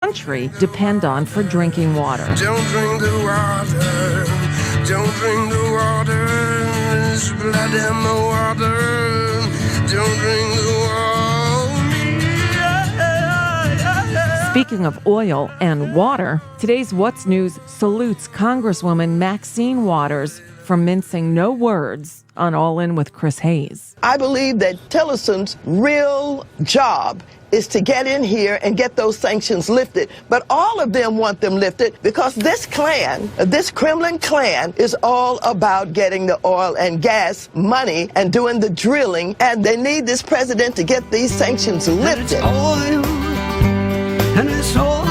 country depend on for drinking water. Don't drink the water. Don't drink the water. There's blood in the water. Don't drink the water. Speaking of oil and water, today's What's News salutes Congresswoman Maxine Waters for mincing no words on All In with Chris Hayes. I believe that Tillerson's real job is to get in here and get those sanctions lifted. But all of them want them lifted because this Klan, this Kremlin Klan, is all about getting the oil and gas money and doing the drilling. And they need this president to get these sanctions lifted. And it's oil.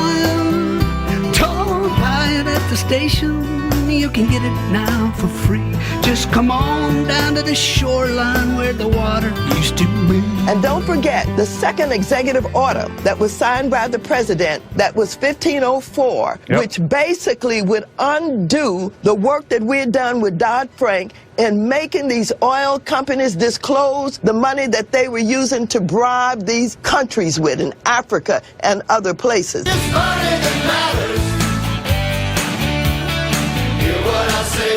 Don't buy it at the station. You can get it now for free. Just come on down to the shoreline where the water used to be. And don't forget the second executive order that was signed by the president, that was 1504, which basically would undo the work that we had done with Dodd-Frank in making these oil companies disclose the money that they were using to bribe these countries with in Africa and other places. It's money that matters. Hear what I say.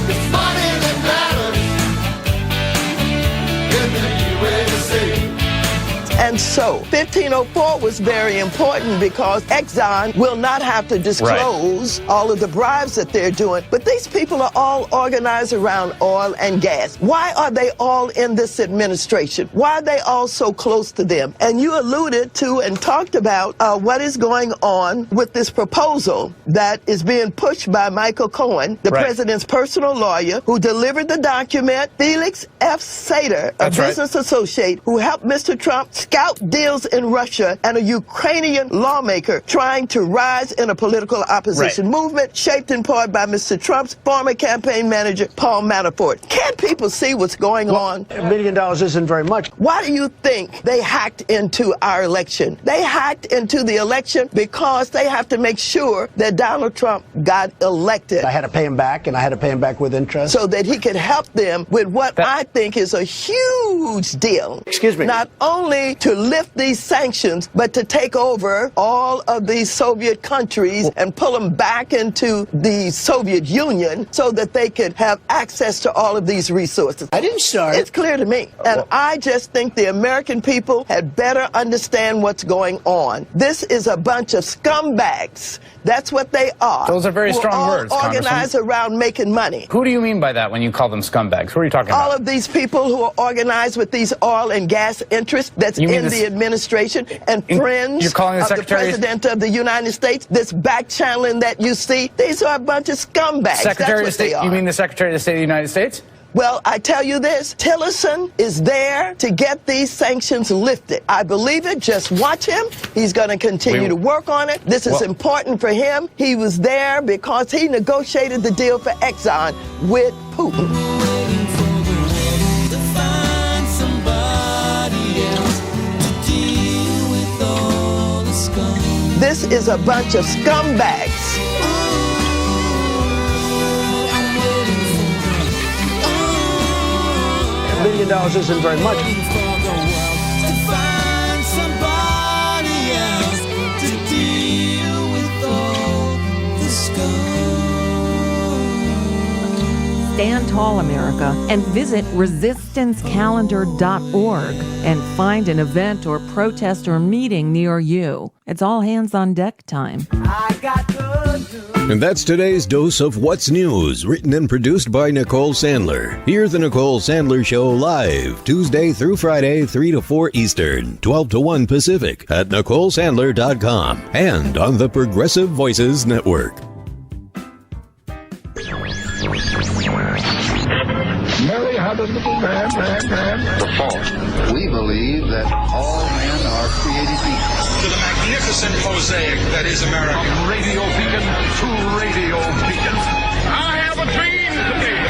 It's money that matters. In the USA. And so 1504 was very important because Exxon will not have to disclose all of the bribes that they're doing. But these people are all organized around oil and gas. Why are they all in this administration? Why are they all so close to them? And you alluded to and talked about what is going on with this proposal that is being pushed by Michael Cohen, the president's personal lawyer, who delivered the document, Felix F. Sater, a business associate who helped Mr. Trump scout deals in Russia, and a Ukrainian lawmaker trying to rise in a political opposition movement shaped in part by Mr. Trump's former campaign manager, Paul Manafort. Can't people see what's going on? $1 billion isn't very much. Why do you think they hacked into our election? They hacked into the election because they have to make sure that Donald Trump got elected. I had to pay him back, and I had to pay him back with interest. So that he could help them with what I think is a huge deal. Excuse me. Not only to lift these sanctions, but to take over all of these Soviet countries and pull them back into the Soviet Union so that they could have access to all of these resources. I didn't start. It's clear to me. And I just think the American people had better understand what's going on. This is a bunch of scumbags. That's what they are. Those are very strong words, organized around making money. Who do you mean by that when you call them scumbags? Who are you talking about? All of these people who are organized with these oil and gas interests that's in the administration and friends of the President of the United States, this back channeling that you see, these are a bunch of scumbags. Secretary of State, you mean the Secretary of State of the United States? Well, I tell you this, Tillerson is there to get these sanctions lifted. I believe it. Just watch him. He's going to continue to work on it. This is important for him. He was there because he negotiated the deal for Exxon with Putin. This is a bunch of scumbags. $1 billion isn't very much. Stand tall, America, and visit resistancecalendar.org and find an event or protest or meeting near you. It's all hands on deck time. And that's today's dose of What's News, written and produced by Nicole Sandler. Hear the Nicole Sandler Show live, Tuesday through Friday, 3 to 4 Eastern, 12 to 1 Pacific, at NicoleSandler.com and on the Progressive Voices Network. Mary had a little man. The fault. We believe that all men are created equal. To the magnificent mosaic that is America. From radio beacon to radio beacon. I have a dream today.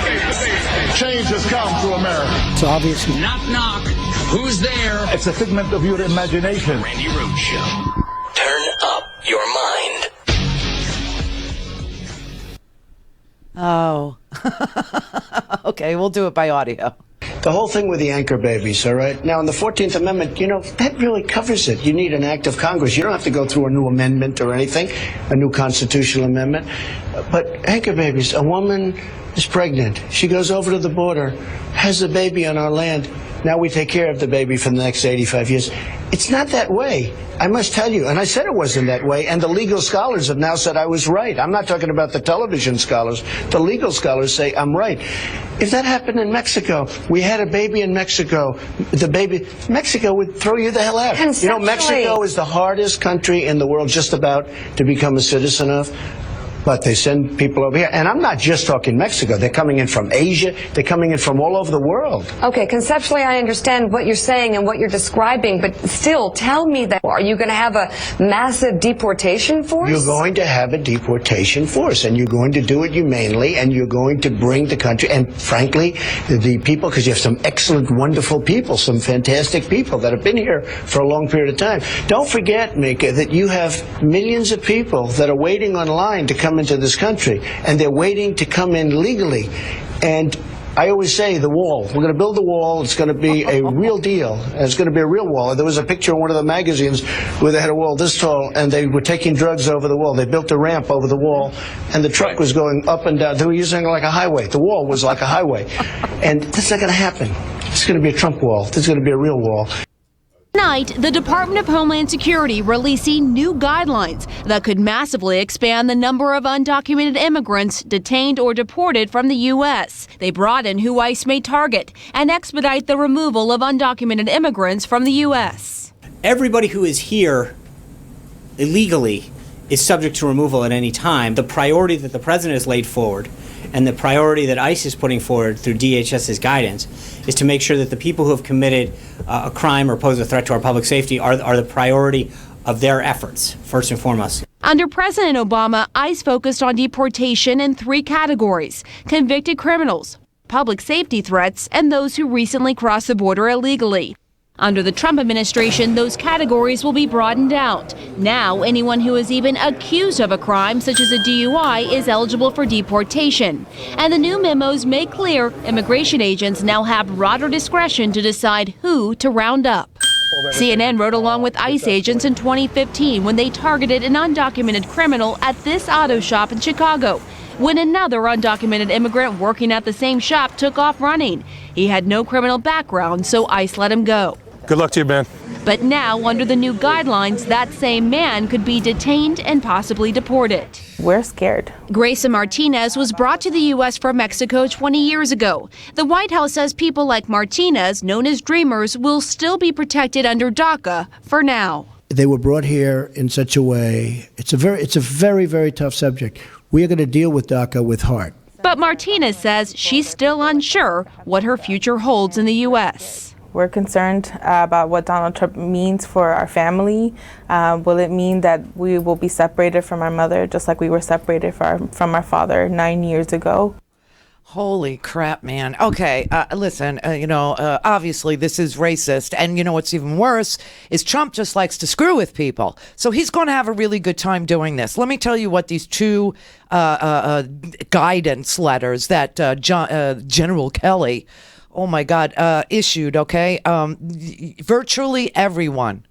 Change has come to America. It's obvious. Knock, knock. Who's there? It's a figment of your imagination. Randi Rhodes Show. Turn up your mind. Oh. Okay, we'll do it by audio. The whole thing with the anchor babies, all right? Now, in the 14th Amendment, that really covers it. You need an act of Congress. You don't have to go through a new amendment or anything, a new constitutional amendment. But anchor babies, a woman is pregnant. She goes over to the border, has a baby on our land. Now we take care of the baby for the next 85 years. It's not that way. I must tell you, and I said it wasn't that way, and the legal scholars have now said I was right. I'm not talking about the television scholars. The legal scholars say I'm right. If that happened in Mexico, we had a baby in Mexico, Mexico would throw you the hell out. Mexico is the hardest country in the world just about to become a citizen of. But they send people over here. And I'm not just talking Mexico. They're coming in from Asia. They're coming in from all over the world. Okay, conceptually, I understand what you're saying and what you're describing, but still, tell me that. Are you going to have a massive deportation force? You're going to have a deportation force, and you're going to do it humanely, and you're going to bring the country, and frankly, the people, because you have some excellent, wonderful people, some fantastic people that have been here for a long period of time. Don't forget, Mika, that you have millions of people that are waiting online to come into this country, and they're waiting to come in legally. And I always say the wall. We're going to build the wall. It's going to be a real deal. It's going to be a real wall. There was a picture in one of the magazines where they had a wall this tall, and they were taking drugs over the wall. They built a ramp over the wall, and the truck was going up and down. They were using it like a highway. The wall was like a highway. And that's not going to happen. It's going to be a Trump wall. This is going to be a real wall. Tonight, the Department of Homeland Security releasing new guidelines that could massively expand the number of undocumented immigrants detained or deported from the U.S. They broaden who ICE may target and expedite the removal of undocumented immigrants from the U.S. Everybody who is here illegally is subject to removal at any time. The priority that the president has laid forward and the priority that ICE is putting forward through DHS's guidance is to make sure that the people who have committed a crime or pose a threat to our public safety are the priority of their efforts, first and foremost. Under President Obama, ICE focused on deportation in 3 categories: convicted criminals, public safety threats, and those who recently crossed the border illegally. Under the Trump administration, those categories will be broadened out. Now, anyone who is even accused of a crime, such as a DUI, is eligible for deportation. And the new memos make clear immigration agents now have broader discretion to decide who to round up. CNN rode along with ICE agents in 2015 when they targeted an undocumented criminal at this auto shop in Chicago, when another undocumented immigrant working at the same shop took off running. He had no criminal background, so ICE let him go. Good luck to you, man. But now, under the new guidelines, that same man could be detained and possibly deported. We're scared. Grayson Martinez was brought to the U.S. from Mexico 20 years ago. The White House says people like Martinez, known as Dreamers, will still be protected under DACA for now. They were brought here in such a way. It's a very, very tough subject. We are going to deal with DACA with heart. But Martinez says she's still unsure what her future holds in the U.S. We're concerned about what Donald Trump means for our family. Will it mean that we will be separated from our mother, just like we were separated from our father 9 years ago? Holy crap, man. Okay, listen, obviously this is racist. And what's even worse is Trump just likes to screw with people. So he's going to have a really good time doing this. Let me tell you what these 2 guidance letters that General Kelly, oh my God, issued, okay? Virtually everyone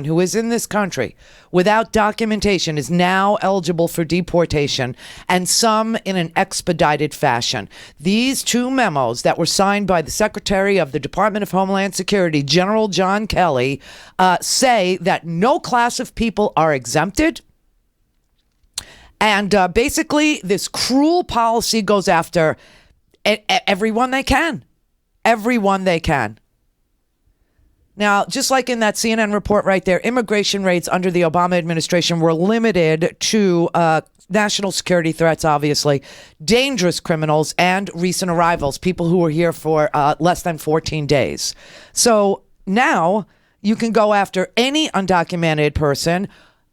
who is in this country without documentation is now eligible for deportation, and some in an expedited fashion. These 2 memos that were signed by the Secretary of the Department of Homeland Security, General John Kelly, say that no class of people are exempted. And basically, this cruel policy goes after everyone they can. Everyone they can. Now, just like in that CNN report right there, immigration raids under the Obama administration were limited to national security threats, obviously, dangerous criminals, and recent arrivals, people who were here for less than 14 days. So now you can go after any undocumented person,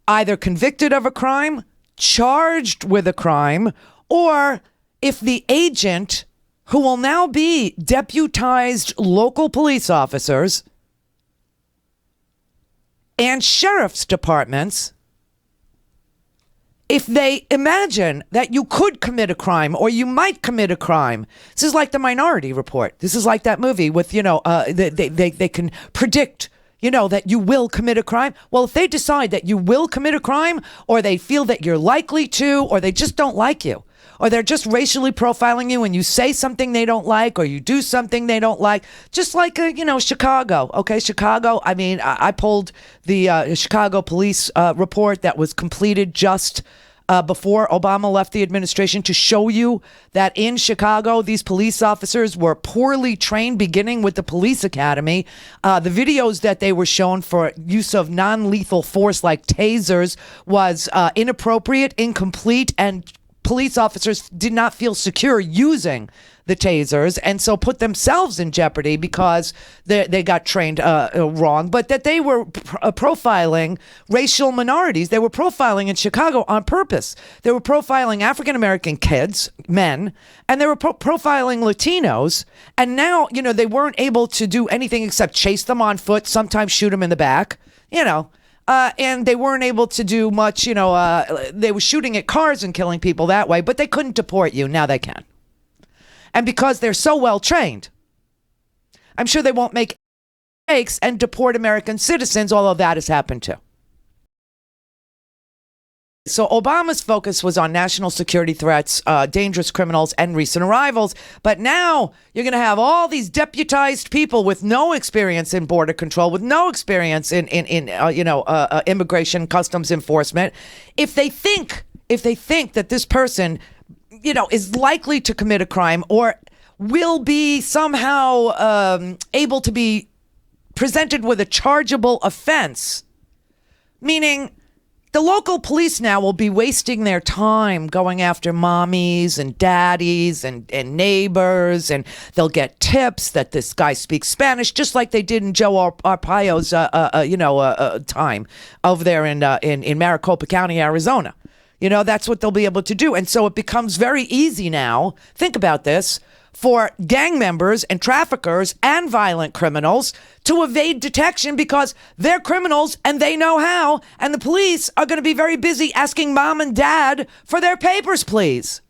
either convicted of a crime, charged with a crime, or if the agent, who will now be deputized local police officers and sheriff's departments, if they imagine that you could commit a crime or you might commit a crime, this is like the Minority Report. This is like that movie with, they can predict, that you will commit a crime. Well, if they decide that you will commit a crime, or they feel that you're likely to, or they just don't like you, or they're just racially profiling you and you say something they don't like, or you do something they don't like, just like, Chicago. Okay, Chicago, I pulled the Chicago police report that was completed just before Obama left the administration to show you that in Chicago, these police officers were poorly trained, beginning with the police academy. The videos that they were shown for use of non-lethal force like tasers was inappropriate, incomplete, and police officers did not feel secure using the tasers, and so put themselves in jeopardy because they got trained wrong, but that they were profiling racial minorities. They were profiling in Chicago on purpose. They were profiling African-American kids, men, and they were profiling Latinos, and now, they weren't able to do anything except chase them on foot, sometimes shoot them in the back, and they weren't able to do much, they were shooting at cars and killing people that way, but they couldn't deport you. Now they can. And because they're so well trained, I'm sure they won't make mistakes and deport American citizens, although that has happened too. So Obama's focus was on national security threats, dangerous criminals, and recent arrivals. But now you're going to have all these deputized people with no experience in border control, with no experience in immigration, customs enforcement. If they think that this person, is likely to commit a crime or will be somehow able to be presented with a chargeable offense, meaning the local police now will be wasting their time going after mommies and daddies and neighbors, and they'll get tips that this guy speaks Spanish, just like they did in Joe Arpaio's time over there in Maricopa County, Arizona. That's what they'll be able to do. And so it becomes very easy now, think about this, for gang members and traffickers and violent criminals to evade detection because they're criminals and they know how, and the police are going to be very busy asking mom and dad for their papers, please.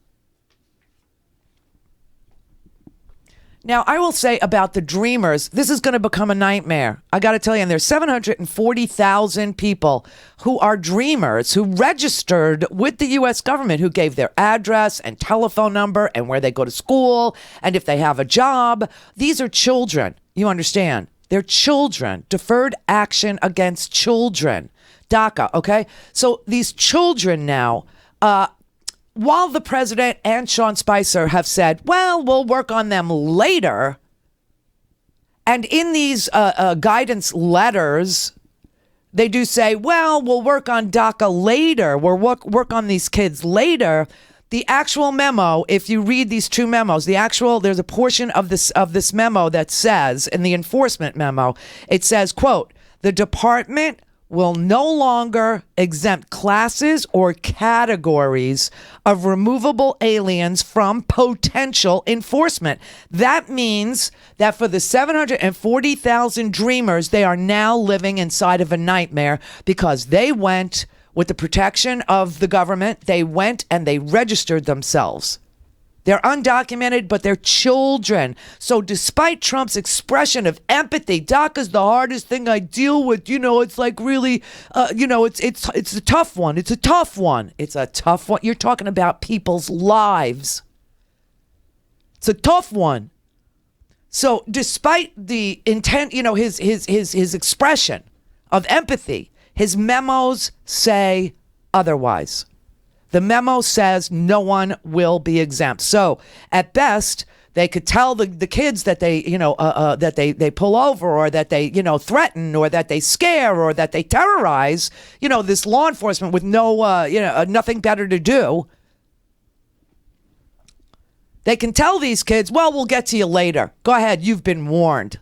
Now, I will say about the Dreamers, this is going to become a nightmare. I got to tell you, and there's 740,000 people who are Dreamers, who registered with the U.S. government, who gave their address and telephone number and where they go to school and if they have a job. These are children. You understand? They're children. Deferred action against children. DACA, okay? So these children now, while the president and Sean Spicer have said, well, we'll work on them later, and in these guidance letters, they do say, well, we'll work on DACA later, we'll work on these kids later. The actual memo, if you read these two memos, there's a portion of this memo that says, in the enforcement memo, it says, quote, the department will no longer exempt classes or categories of removable aliens from potential enforcement. That means that for the 740,000 Dreamers, they are now living inside of a nightmare because they went with the protection of the government. They went and they registered themselves. They're undocumented, but they're children. So despite Trump's expression of empathy, DACA's the hardest thing I deal with. It's like really, it's a tough one. It's a tough one. It's a tough one. You're talking about people's lives. It's a tough one. So despite the intent, his expression of empathy, his memos say otherwise. The memo says no one will be exempt. So at best, they could tell the kids that they, that they pull over, or that they, threaten, or that they scare, or that they terrorize, this law enforcement with nothing better to do. They can tell these kids, well, we'll get to you later. Go ahead, you've been warned.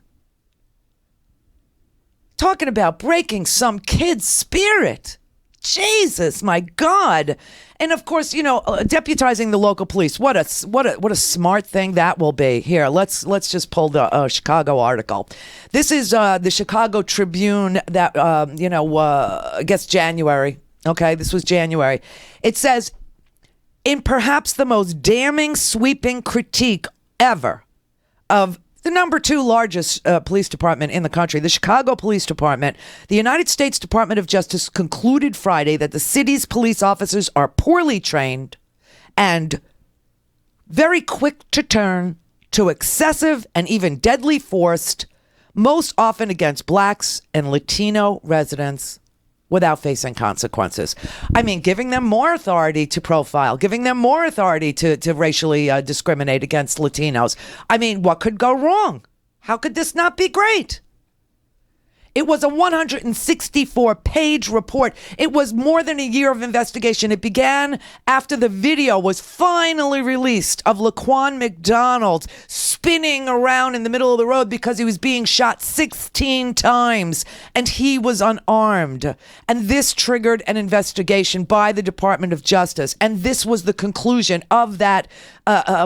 Talking about breaking some kid's spirit. Jesus, my God. And of course, deputizing the local police. What a smart thing that will be. Here, let's just pull the Chicago article. This is the Chicago Tribune that I guess January Okay, this was January. It says, in perhaps the most damning, sweeping critique ever of the number 2 largest police department in the country, the Chicago Police Department, the United States Department of Justice concluded Friday that the city's police officers are poorly trained and very quick to turn to excessive and even deadly force, most often against blacks and Latino residents without facing consequences. I mean, giving them more authority to profile, giving them more authority to racially discriminate against Latinos. I mean, what could go wrong? How could this not be great? It was a 164-page report. It was more than a year of investigation. It began after the video was finally released of Laquan McDonald spinning around in the middle of the road because he was being shot 16 times and he was unarmed. And this triggered an investigation by the Department of Justice. And this was the conclusion of that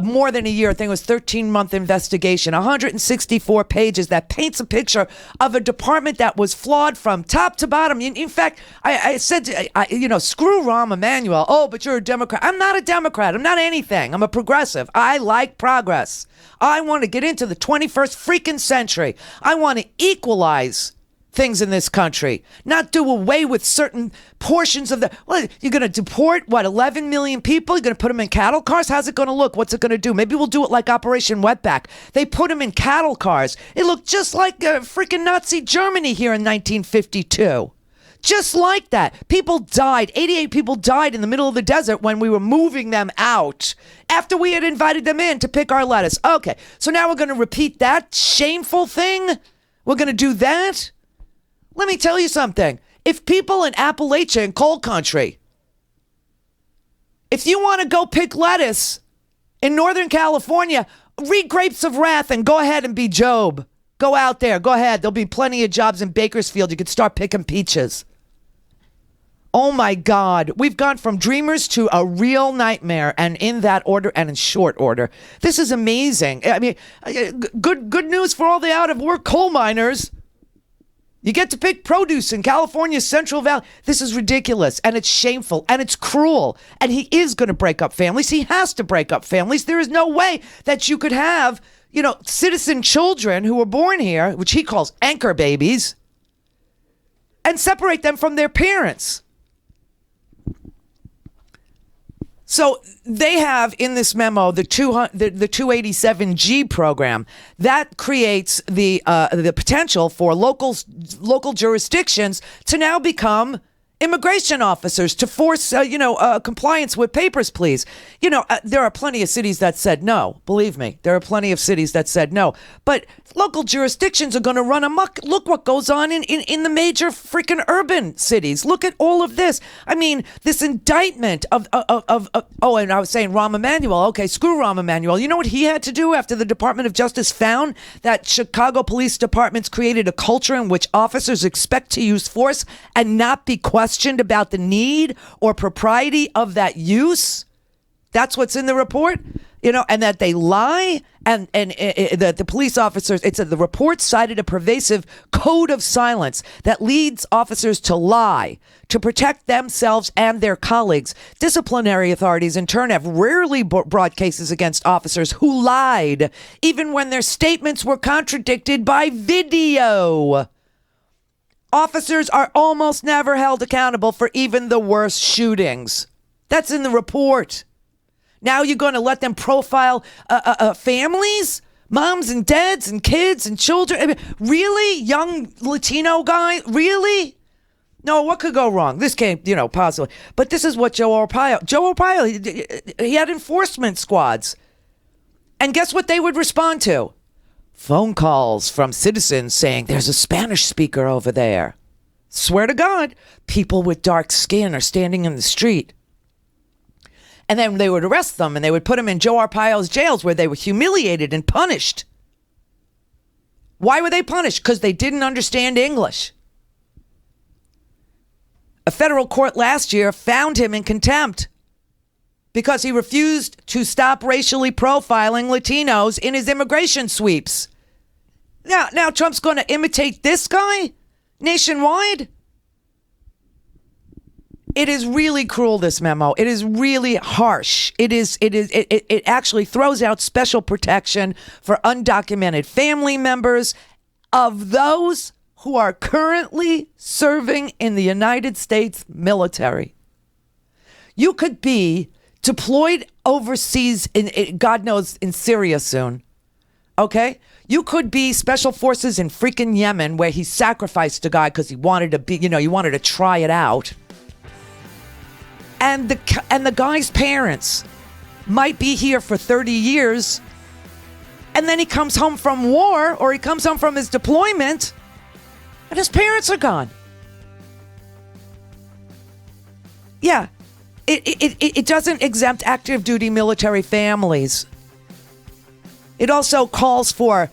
more than a year. I think it was 13-month investigation, 164 pages that paints a picture of a department that was flawed from top to bottom. In fact, I said, screw Rahm Emanuel. Oh, but you're a Democrat. I'm not a Democrat. I'm not anything. I'm a progressive. I like progress. I want to get into the 21st freaking century. I want to equalize things in this country, not do away with certain portions of the. Well, you're going to deport 11 million people. You're going to put them in cattle cars. How's it going to look? What's it going to do? Maybe we'll do it like Operation Wetback. They put them in cattle cars. It looked just like freaking Nazi Germany here in 1952. Just like that. People died. 88 people died in the middle of the desert when we were moving them out after we had invited them in to pick our lettuce. Okay, so now we're going to repeat that shameful thing? We're going to do that? Let me tell you something. If people in Appalachia and coal country, if you want to go pick lettuce in Northern California, read Grapes of Wrath and go ahead and be Job. Go out there. Go ahead. There'll be plenty of jobs in Bakersfield. You could start picking peaches. Oh my God. We've gone from dreamers to a real nightmare, and in that order and in short order. This is amazing. I mean, good news for all the out of work coal miners. You get to pick produce in California's Central Valley. This is ridiculous, and it's shameful, and it's cruel. And he is going to break up families. He has to break up families. There is no way that you could have, citizen children who were born here, which he calls anchor babies, and separate them from their parents. So they have in this memo the 287G program that creates the potential for local jurisdictions to now become immigration officers to force compliance with papers, please. There are plenty of cities that said no. Believe me, there are plenty of cities that said no. But local jurisdictions are going to run amok. Look what goes on in the major freaking urban cities. Look at all of this. I mean, this indictment of and I was saying Rahm Emanuel. Okay, screw Rahm Emanuel. You know what he had to do after the Department of Justice found that Chicago police departments created a culture in which officers expect to use force and not be questioned about the need or propriety of that use? That's what's in the report, and that they lie, and the police officers, the report cited a pervasive code of silence that leads officers to lie to protect themselves and their colleagues. Disciplinary authorities in turn have rarely brought cases against officers who lied, even when their statements were contradicted by video. Officers are almost never held accountable for even the worst shootings. That's in the report. Now you're going to let them profile families, moms and dads and kids and children. I mean, really? Young Latino guy? Really? No, what could go wrong? This can't, possibly. But this is what Joe Arpaio, he had enforcement squads. And guess what they would respond to? Phone calls from citizens saying there's a Spanish speaker over there. Swear to God, people with dark skin are standing in the street. And then they would arrest them and they would put them in Joe Arpaio's jails where they were humiliated and punished. Why were they punished? Because they didn't understand English. A federal court last year found him in contempt because he refused to stop racially profiling Latinos in his immigration sweeps. Now Trump's going to imitate this guy nationwide? It is really cruel, this memo. It is really harsh. It actually throws out special protection for undocumented family members of those who are currently serving in the United States military. You could be deployed overseas in God knows, in Syria soon. Okay? You could be special forces in freaking Yemen, where he sacrificed a guy because he wanted to be, he wanted to try it out. And the guy's parents might be here for 30 years, and then he comes home from war, or he comes home from his deployment, and his parents are gone. Yeah, it doesn't exempt active duty military families. It also calls for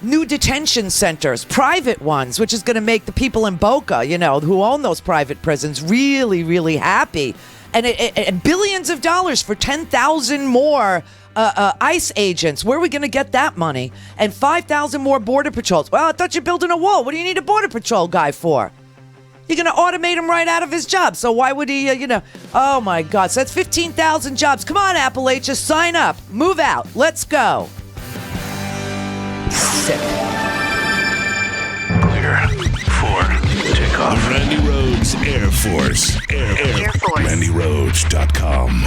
new detention centers, private ones, which is going to make the people in Boca, who own those private prisons, really, really happy. And billions of dollars for 10,000 more ICE agents. Where are we going to get that money? And 5,000 more border patrols. Well, I thought you're building a wall. What do you need a border patrol guy for? You're going to automate him right out of his job. So why would he, Oh, my God. So that's 15,000 jobs. Come on, Appalachia. Sign up. Move out. Let's go. Sick. Clear for takeoff. Randi Rhodes Air Force. Air Force. RandiRhodes.com.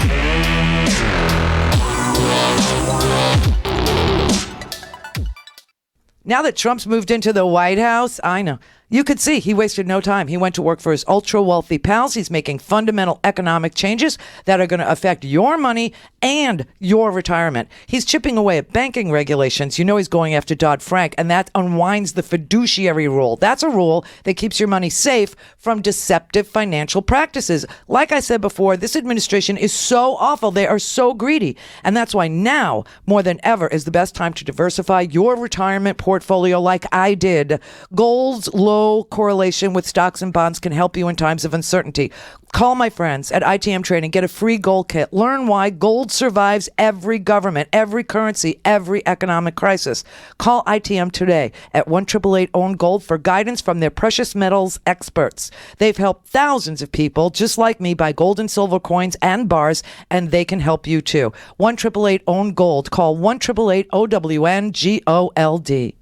Now that Trump's moved into the White House, I know. You could see he wasted no time. He went to work for his ultra-wealthy pals. He's making fundamental economic changes that are going to affect your money and your retirement. He's chipping away at banking regulations. He's going after Dodd-Frank, and that unwinds the fiduciary rule. That's a rule that keeps your money safe from deceptive financial practices. Like I said before, this administration is so awful. They are so greedy. And that's why now, more than ever, is the best time to diversify your retirement portfolio like I did. Gold's low correlation with stocks and bonds can help you in times of uncertainty. Call my friends at ITM Trading. Get a free gold kit. Learn why gold survives every government, every currency, every economic crisis. Call ITM today at 1-888-OWN-GOLD for guidance from their precious metals experts. They've helped thousands of people just like me buy gold and silver coins and bars, and they can help you too. 1-888-OWN-GOLD. Call 1-888-OWN-GOLD.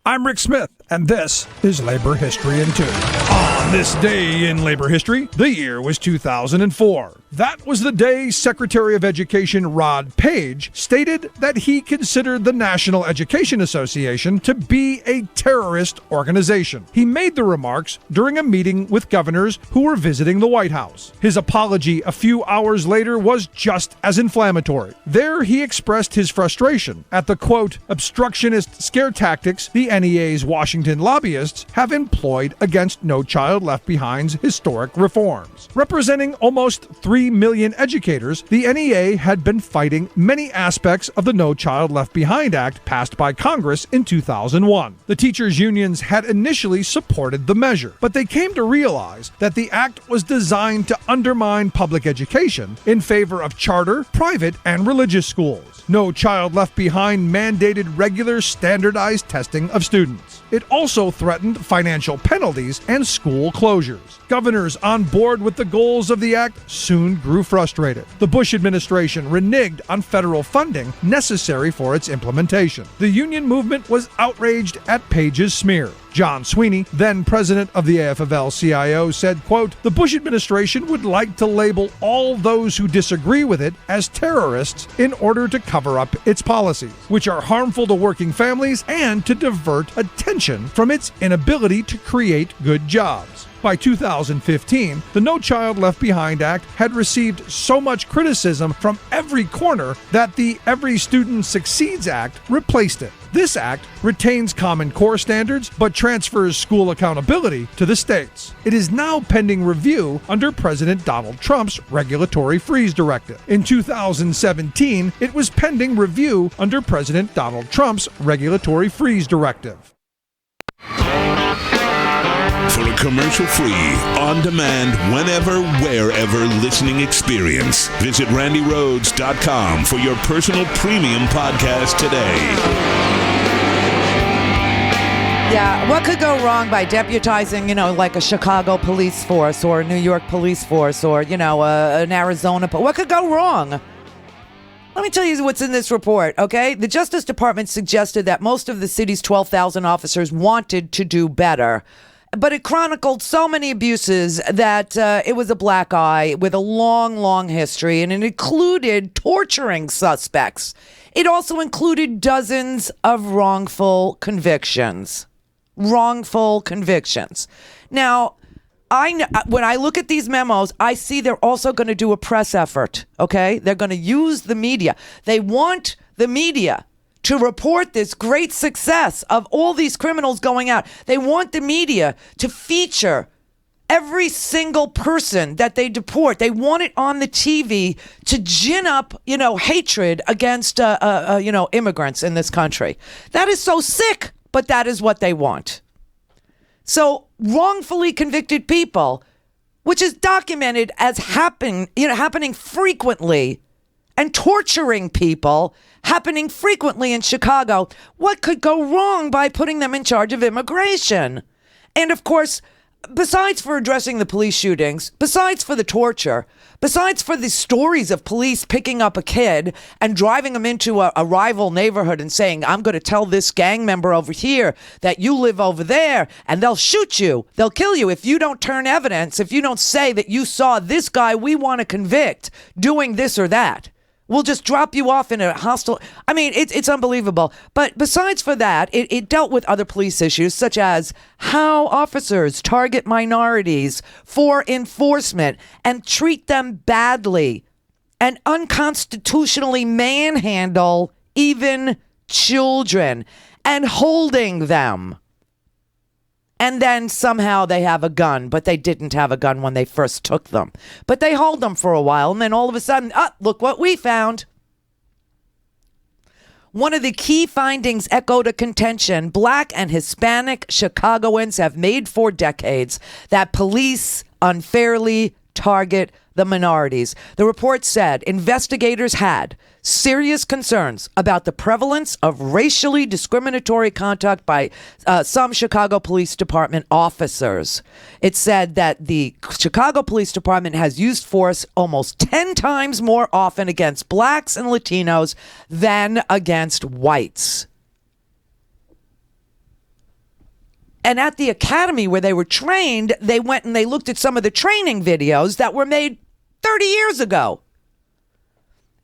I'm Rick Smith, and this is Labor History in 2. On this day in labor history, the year was 2004. That was the day Secretary of Education Rod Page stated that he considered the National Education Association to be a terrorist organization. He made the remarks during a meeting with governors who were visiting the White House. His apology a few hours later was just as inflammatory. There he expressed his frustration at the, quote, obstructionist scare tactics the NEA's Washington lobbyists have employed against No Child Left Behind's historic reforms. Representing almost 3 million educators, the NEA had been fighting many aspects of the No Child Left Behind Act passed by Congress in 2001. The teachers' unions had initially supported the measure, but they came to realize that the act was designed to undermine public education in favor of charter, private, and religious schools. No Child Left Behind mandated regular standardized testing of students. It also threatened financial penalties and school closures. Governors on board with the goals of the act soon grew frustrated. The Bush administration reneged on federal funding necessary for its implementation. The union movement was outraged at Page's smear. John Sweeney, then president of the AFL-CIO, said, quote, the Bush administration would like to label all those who disagree with it as terrorists in order to cover up its policies, which are harmful to working families and to divert attention from its inability to create good jobs. By 2015, the No Child Left Behind Act had received so much criticism from every corner that the Every Student Succeeds Act replaced it. This act retains Common Core standards but transfers school accountability to the states. It is now pending review under President Donald Trump's Regulatory Freeze Directive. In 2017, it was pending review under President Donald Trump's Regulatory Freeze Directive. For a commercial-free, on-demand, whenever, wherever listening experience, visit RandiRhodes.com for your personal premium podcast today. Yeah, what could go wrong by deputizing, like a Chicago police force or a New York police force or, an Arizona? What could go wrong? Let me tell you what's in this report, okay? The Justice Department suggested that most of the city's 12,000 officers wanted to do better, but it chronicled so many abuses that it was a black eye with a long, long history, and it included torturing suspects. It also included dozens of wrongful convictions. Now, when I look at these memos, I see they're also going to do a press effort, okay? They're going to use the media. They want the media to report this great success of all these criminals going out. They want the media to feature every single person that they deport. They want it on the TV to gin up, hatred against, immigrants in this country. That is so sick. But that is what they want. So wrongfully convicted people, which is documented as happening frequently, and torturing people happening frequently in Chicago, what could go wrong by putting them in charge of immigration? And of course, besides for addressing the police shootings, besides for the torture, besides for the stories of police picking up a kid and driving them into a rival neighborhood and saying, I'm going to tell this gang member over here that you live over there and they'll shoot you, they'll kill you if you don't turn evidence, if you don't say that you saw this guy we want to convict doing this or that. We'll just drop you off in a hostile. I mean, it's unbelievable. But besides for that, it dealt with other police issues, such as how officers target minorities for enforcement and treat them badly and unconstitutionally manhandle even children and holding them. And then somehow they have a gun, but they didn't have a gun when they first took them. But they hold them for a while, and then all of a sudden, look what we found. One of the key findings echoed a contention Black and Hispanic Chicagoans have made for decades, that police unfairly target the minorities. The report said investigators had serious concerns about the prevalence of racially discriminatory conduct by some Chicago Police Department officers. It said that the Chicago Police Department has used force almost 10 times more often against blacks and Latinos than against whites. And at the academy where they were trained, they went and they looked at some of the training videos that were made 30 years ago.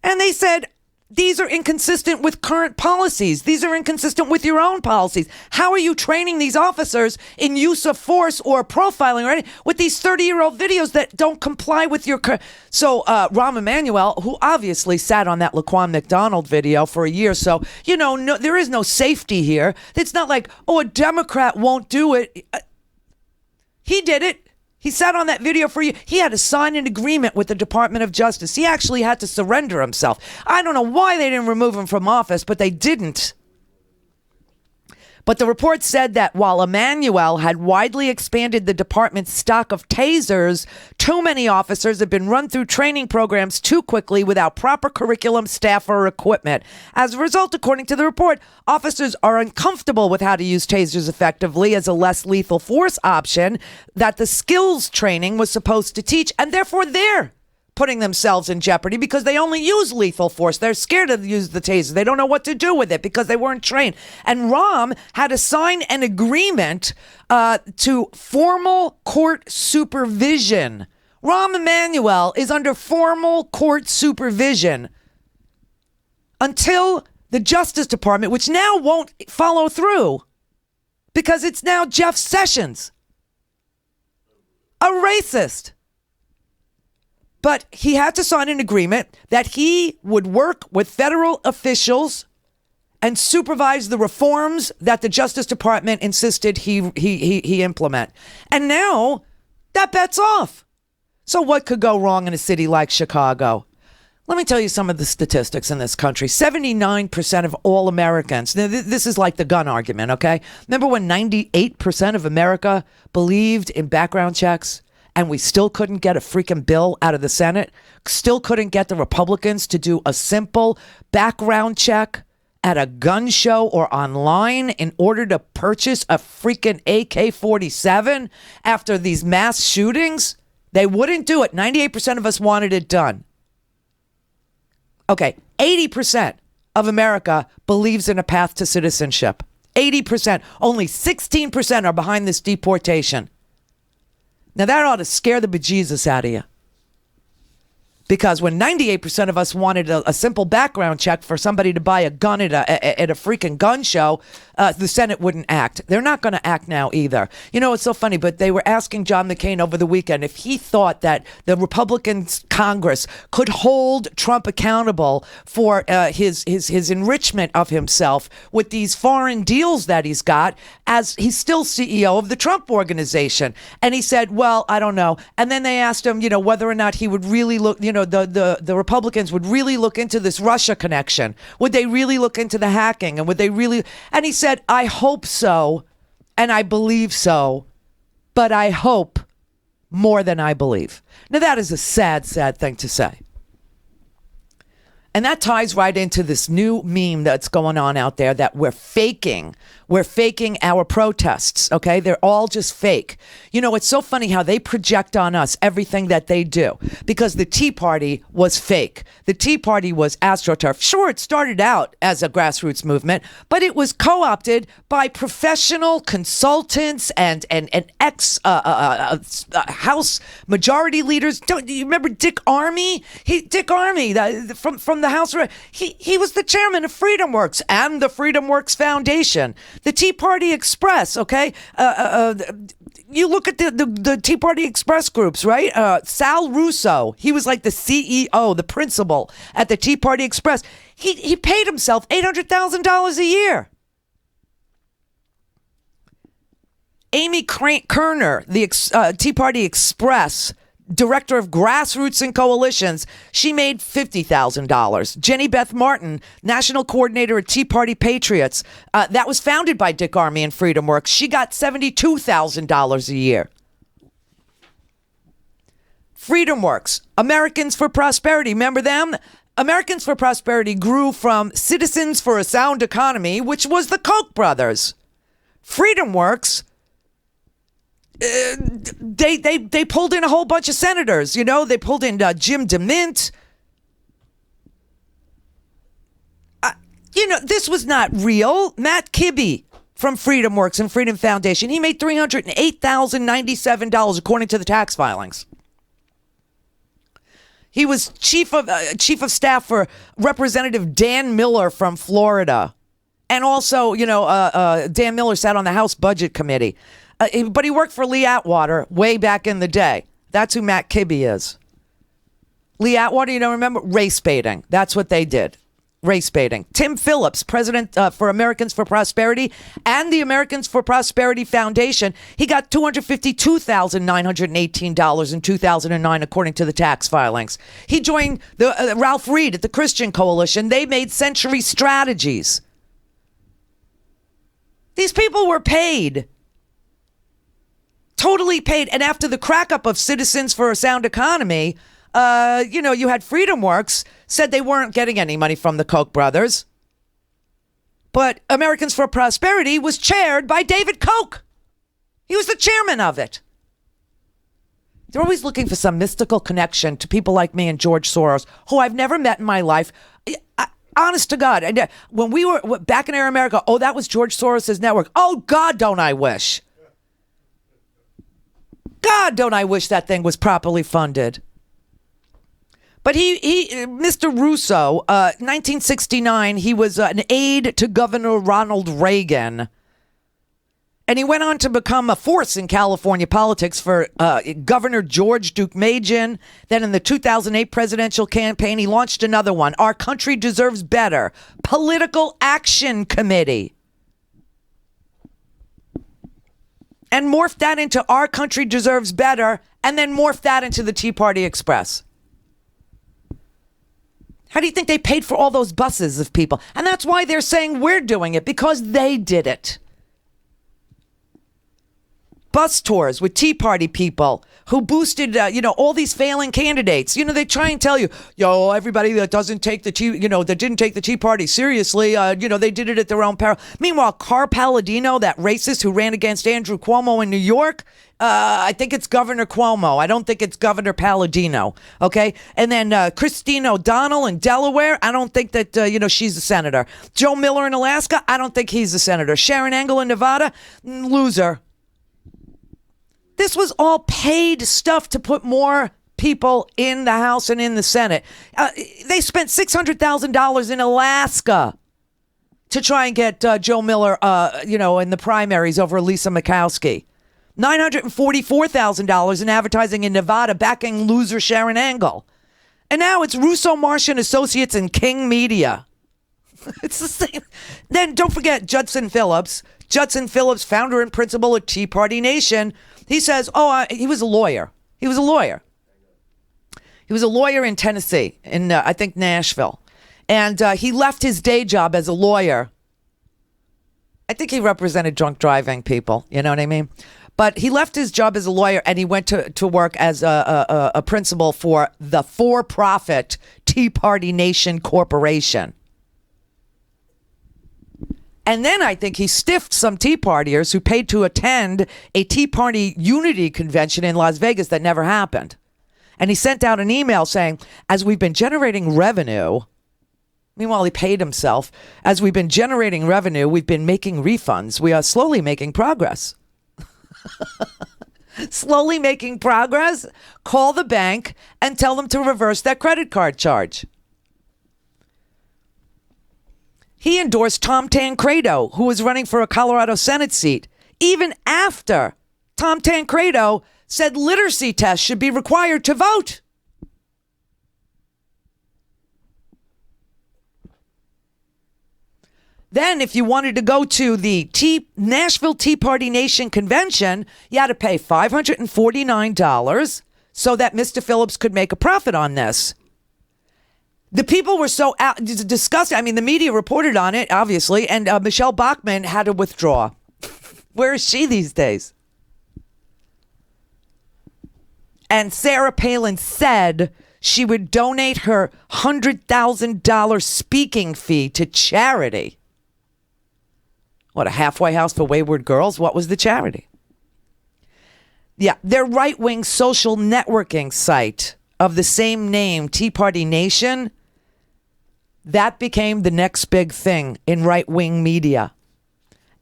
And they said, these are inconsistent with current policies. These are inconsistent with your own policies. How are you training these officers in use of force or profiling or anything with these 30-year-old videos that don't comply with your... So Rahm Emanuel, who obviously sat on that Laquan McDonald video for a year, so, no, there is no safety here. It's not like, a Democrat won't do it. He did it. He sat on that video for you. He had to sign an agreement with the Department of Justice. He actually had to surrender himself. I don't know why they didn't remove him from office, but they didn't. But the report said that while Emanuel had widely expanded the department's stock of tasers, too many officers have been run through training programs too quickly without proper curriculum, staff, or equipment. As a result, according to the report, officers are uncomfortable with how to use tasers effectively as a less lethal force option that the skills training was supposed to teach, and therefore they're putting themselves in jeopardy because they only use lethal force. They're scared to use the taser. They don't know what to do with it because they weren't trained. And Rahm had to sign an agreement to formal court supervision. Rahm Emanuel is under formal court supervision until the Justice Department, which now won't follow through because it's now Jeff Sessions, a racist. But he had to sign an agreement that he would work with federal officials and supervise the reforms that the Justice Department insisted he implement. And now that bet's off. So what could go wrong in a city like Chicago? Let me tell you some of the statistics in this country. 79% of all Americans. Now, this is like the gun argument, okay? Remember when 98% of America believed in background checks? And we still couldn't get a freaking bill out of the Senate, still couldn't get the Republicans to do a simple background check at a gun show or online in order to purchase a freaking AK-47 after these mass shootings? They wouldn't do it. 98% of us wanted it done. Okay, 80% of America believes in a path to citizenship. 80%. Only 16% are behind this deportation. Now that ought to scare the bejesus out of you. Because when 98% of us wanted a simple background check for somebody to buy a gun at a freaking gun show, the Senate wouldn't act. They're not going to act now either. You know, it's so funny, but they were asking John McCain over the weekend if he thought that the Republican Congress could hold Trump accountable for his enrichment of himself with these foreign deals that he's got, as he's still CEO of the Trump Organization. And he said, well, I don't know. And then they asked him, you know, whether or not he would really look, you know, the Republicans would really look into this Russia connection. Would they really look into the hacking? And would they really? And he said, I hope so. And I believe so. But I hope more than I believe. Now, that is a sad, sad thing to say. And that ties right into this new meme that's going on out there that we're faking. We're faking our protests, okay? They're all just fake. You know, it's so funny how they project on us everything that they do, because the Tea Party was fake. The Tea Party was AstroTurf. Sure, it started out as a grassroots movement, but it was co-opted by professional consultants and ex-House majority leaders. Do you remember Dick Armey? Dick Armey, from the House, he was the chairman of Freedom Works and the Freedom Works Foundation. The Tea Party Express, okay? You look at the Tea Party Express groups, right? Sal Russo, he was like the CEO, the principal at the Tea Party Express. He paid himself $800,000 a year. Amy Kerner, the Tea Party Express director of grassroots and coalitions, she made $50,000. Jenny Beth Martin, national coordinator at Tea Party Patriots, that was founded by Dick Armey and Freedom Works. She got $72,000 a year. Freedom Works, Americans for Prosperity, remember them? Americans for Prosperity grew from Citizens for a Sound Economy, which was the Koch brothers. Freedom Works, they pulled in a whole bunch of senators. You know, they pulled in Jim DeMint. You know, this was not real. Matt Kibbe from Freedom Works and Freedom Foundation, he made $308,097 according to the tax filings. He was chief of staff for Representative Dan Miller from Florida, and also, you know, Dan Miller sat on the House Budget Committee. But he worked for Lee Atwater way back in the day. That's who Matt Kibbe is. Lee Atwater, you don't remember? Race baiting. That's what they did. Race baiting. Tim Phillips, president for Americans for Prosperity and the Americans for Prosperity Foundation, he got $252,918 in 2009, according to the tax filings. He joined the Ralph Reed at the Christian Coalition. They made Century Strategies. These people were paid. Totally paid. And after the crack up of Citizens for a Sound Economy, you know, you had Freedom Works said they weren't getting any money from the Koch brothers. But Americans for Prosperity was chaired by David Koch. He was the chairman of it. They're always looking for some mystical connection to people like me and George Soros, who I've never met in my life. Honest to God, when we were back in Air America, oh, that was George Soros' network. Oh, God, don't I wish. God, don't I wish that thing was properly funded. But Mr. Russo, 1969, he was an aide to Governor Ronald Reagan. And he went on to become a force in California politics for Governor George Deukmejian. Then in the 2008 presidential campaign, he launched another one, Our Country Deserves Better, Political Action Committee. And morphed that into Our Country Deserves Better, and then morphed that into the Tea Party Express. How do you think they paid for all those buses of people? And that's why they're saying we're doing it, because they did it. bus tours with Tea Party people who boosted, all these failing candidates. They try and tell you, everybody that doesn't take the Tea, that didn't take the Tea Party seriously, they did it at their own peril. Meanwhile, Carl Palladino, that racist who ran against Andrew Cuomo in New York, I think it's Governor Cuomo. I don't think it's Governor Palladino. Okay. And then Christine O'Donnell in Delaware. I don't think that, she's a senator. Joe Miller in Alaska. I don't think he's a senator. Sharon Engel in Nevada. Loser. This was all paid stuff to put more people in the House and in the Senate. They spent $600,000 in Alaska to try and get Joe Miller, in the primaries over Lisa Murkowski. $944,000 in advertising in Nevada backing loser Sharon Engel. And now it's Russo Marsh and Associates and King Media. It's the same. Then don't forget Judson Phillips. Judson Phillips, founder and principal of Tea Party Nation. He says, he was a lawyer. He was a lawyer in Tennessee, in, I think, Nashville. And he left his day job as a lawyer. I think he represented drunk driving people. You know what I mean? But he left his job as a lawyer and he went to work as a principal for the for-profit Tea Party Nation Corporation. And then I think he stiffed some Tea Partiers who paid to attend a Tea Party unity convention in Las Vegas that never happened. And he sent out an email saying, as we've been generating revenue, meanwhile he paid himself, as we've been generating revenue, we've been making refunds. We are slowly making progress. Slowly making progress? Call the bank and tell them to reverse that credit card charge. He endorsed Tom Tancredo, who was running for a Colorado Senate seat, even after Tom Tancredo said literacy tests should be required to vote. Then, if you wanted to go to the Nashville Tea Party Nation convention, you had to pay $549 so that Mr. Phillips could make a profit on this. The people were so disgusted. I mean, the media reported on it, obviously, and Michelle Bachmann had to withdraw. Where is she these days? And Sarah Palin said she would donate her $100,000 speaking fee to charity. What, a halfway house for wayward girls? What was the charity? Yeah, their right-wing social networking site of the same name, Tea Party Nation, that became the next big thing in right-wing media.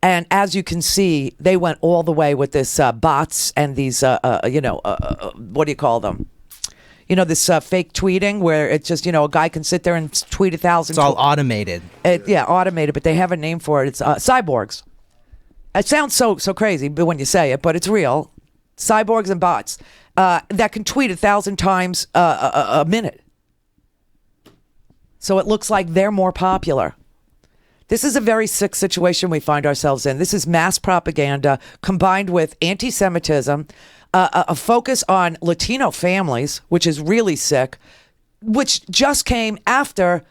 And as you can see, they went all the way with this bots and these, what do you call them? This fake tweeting where it's just, a guy can sit there and tweet 1,000. It's all automated. Automated, but they have a name for it. It's cyborgs. It sounds so crazy when you say it, but it's real. Cyborgs and bots that can tweet 1,000 times a minute. So it looks like they're more popular. This is a very sick situation we find ourselves in. This is mass propaganda combined with anti-Semitism, a focus on Latino families, which is really sick, which just came after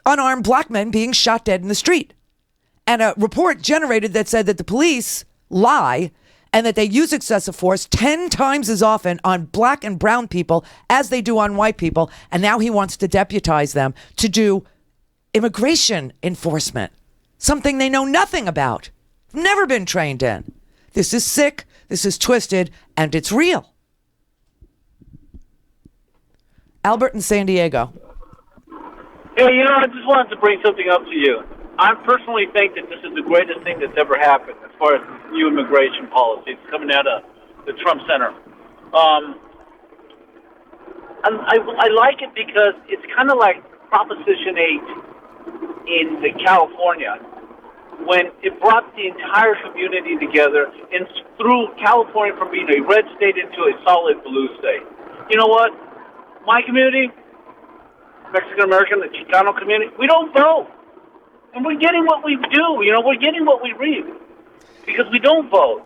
unarmed black men being shot dead in the street. And a report generated that said that the police lie and that they use excessive force 10 times as often on black and brown people as they do on white people. And now he wants to deputize them to do immigration enforcement, something they know nothing about, never been trained in. This is sick, this is twisted, and it's real. Albert in San Diego. Hey, I just wanted to bring something up to you. I personally think that this is the greatest thing that's ever happened as far as new immigration policies coming out of the Trump Center. I like it because it's kind of like Proposition 8 in California, when it brought the entire community together and threw California from being a red state into a solid blue state. You know what? My community, Mexican-American, the Chicano community, we don't vote. And we're getting what we do. We're getting what we read because we don't vote.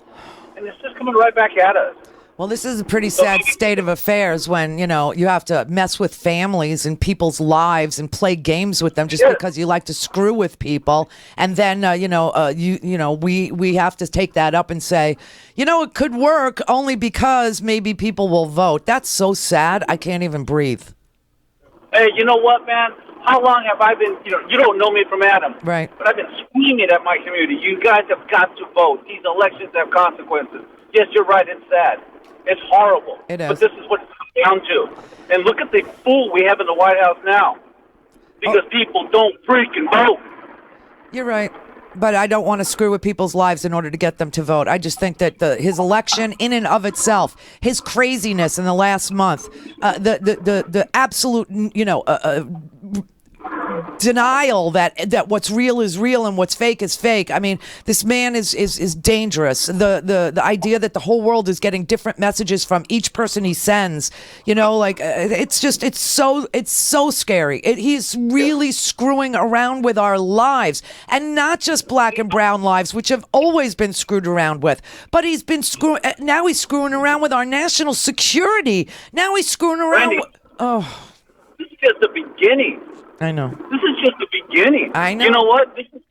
And it's just coming right back at us. Well, this is a pretty sad state of affairs when, you know, you have to mess with families and people's lives and play games with them just because you like to screw with people. And then, we have to take that up and say, you know, it could work only because maybe people will vote. That's so sad. I can't even breathe. Hey, you know what, man? How long have I been, you don't know me from Adam. Right. But I've been screaming at my community. You guys have got to vote. These elections have consequences. Yes, you're right. It's sad. It's horrible. It is. But this is what it comes down to. And look at the fool we have in the White House now. Because people don't freaking vote. You're right. But I don't want to screw with people's lives in order to get them to vote. I just think that his election in and of itself, his craziness in the last month, the absolute, denial that what's real is real and what's fake is fake. I mean, this man is dangerous. The idea that the whole world is getting different messages from each person he sends, it's so scary. He's really screwing around with our lives, and not just black and brown lives, which have always been screwed around with, but he's screwing around with our national security. Now he's screwing around. Randy, this is just the beginning. I know. This is just the beginning. I know. You know what? This is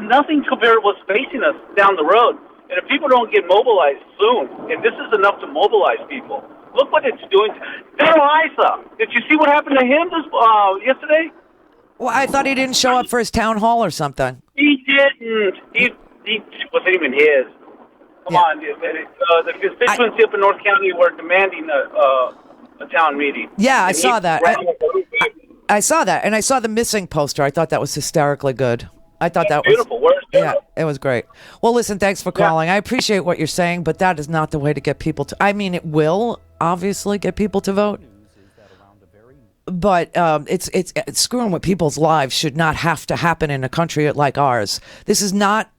nothing compared to what's facing us down the road. And if people don't get mobilized soon, and this is enough to mobilize people, look what it's doing. Bill Issa, did you see what happened to him yesterday? Well, I thought he didn't show up for his town hall or something. He didn't. He wasn't even his. Come on. The constituency up in North County were demanding a town meeting. Yeah, I saw that. I saw that, and I saw the missing poster. I thought that was hysterically good. I thought that was beautiful. Yeah, it was great. Well, listen, thanks for calling. I appreciate what you're saying, but that is not the way to get people to. I mean, it will obviously get people to vote, but it's screwing with people's lives should not have to happen in a country like ours. This is not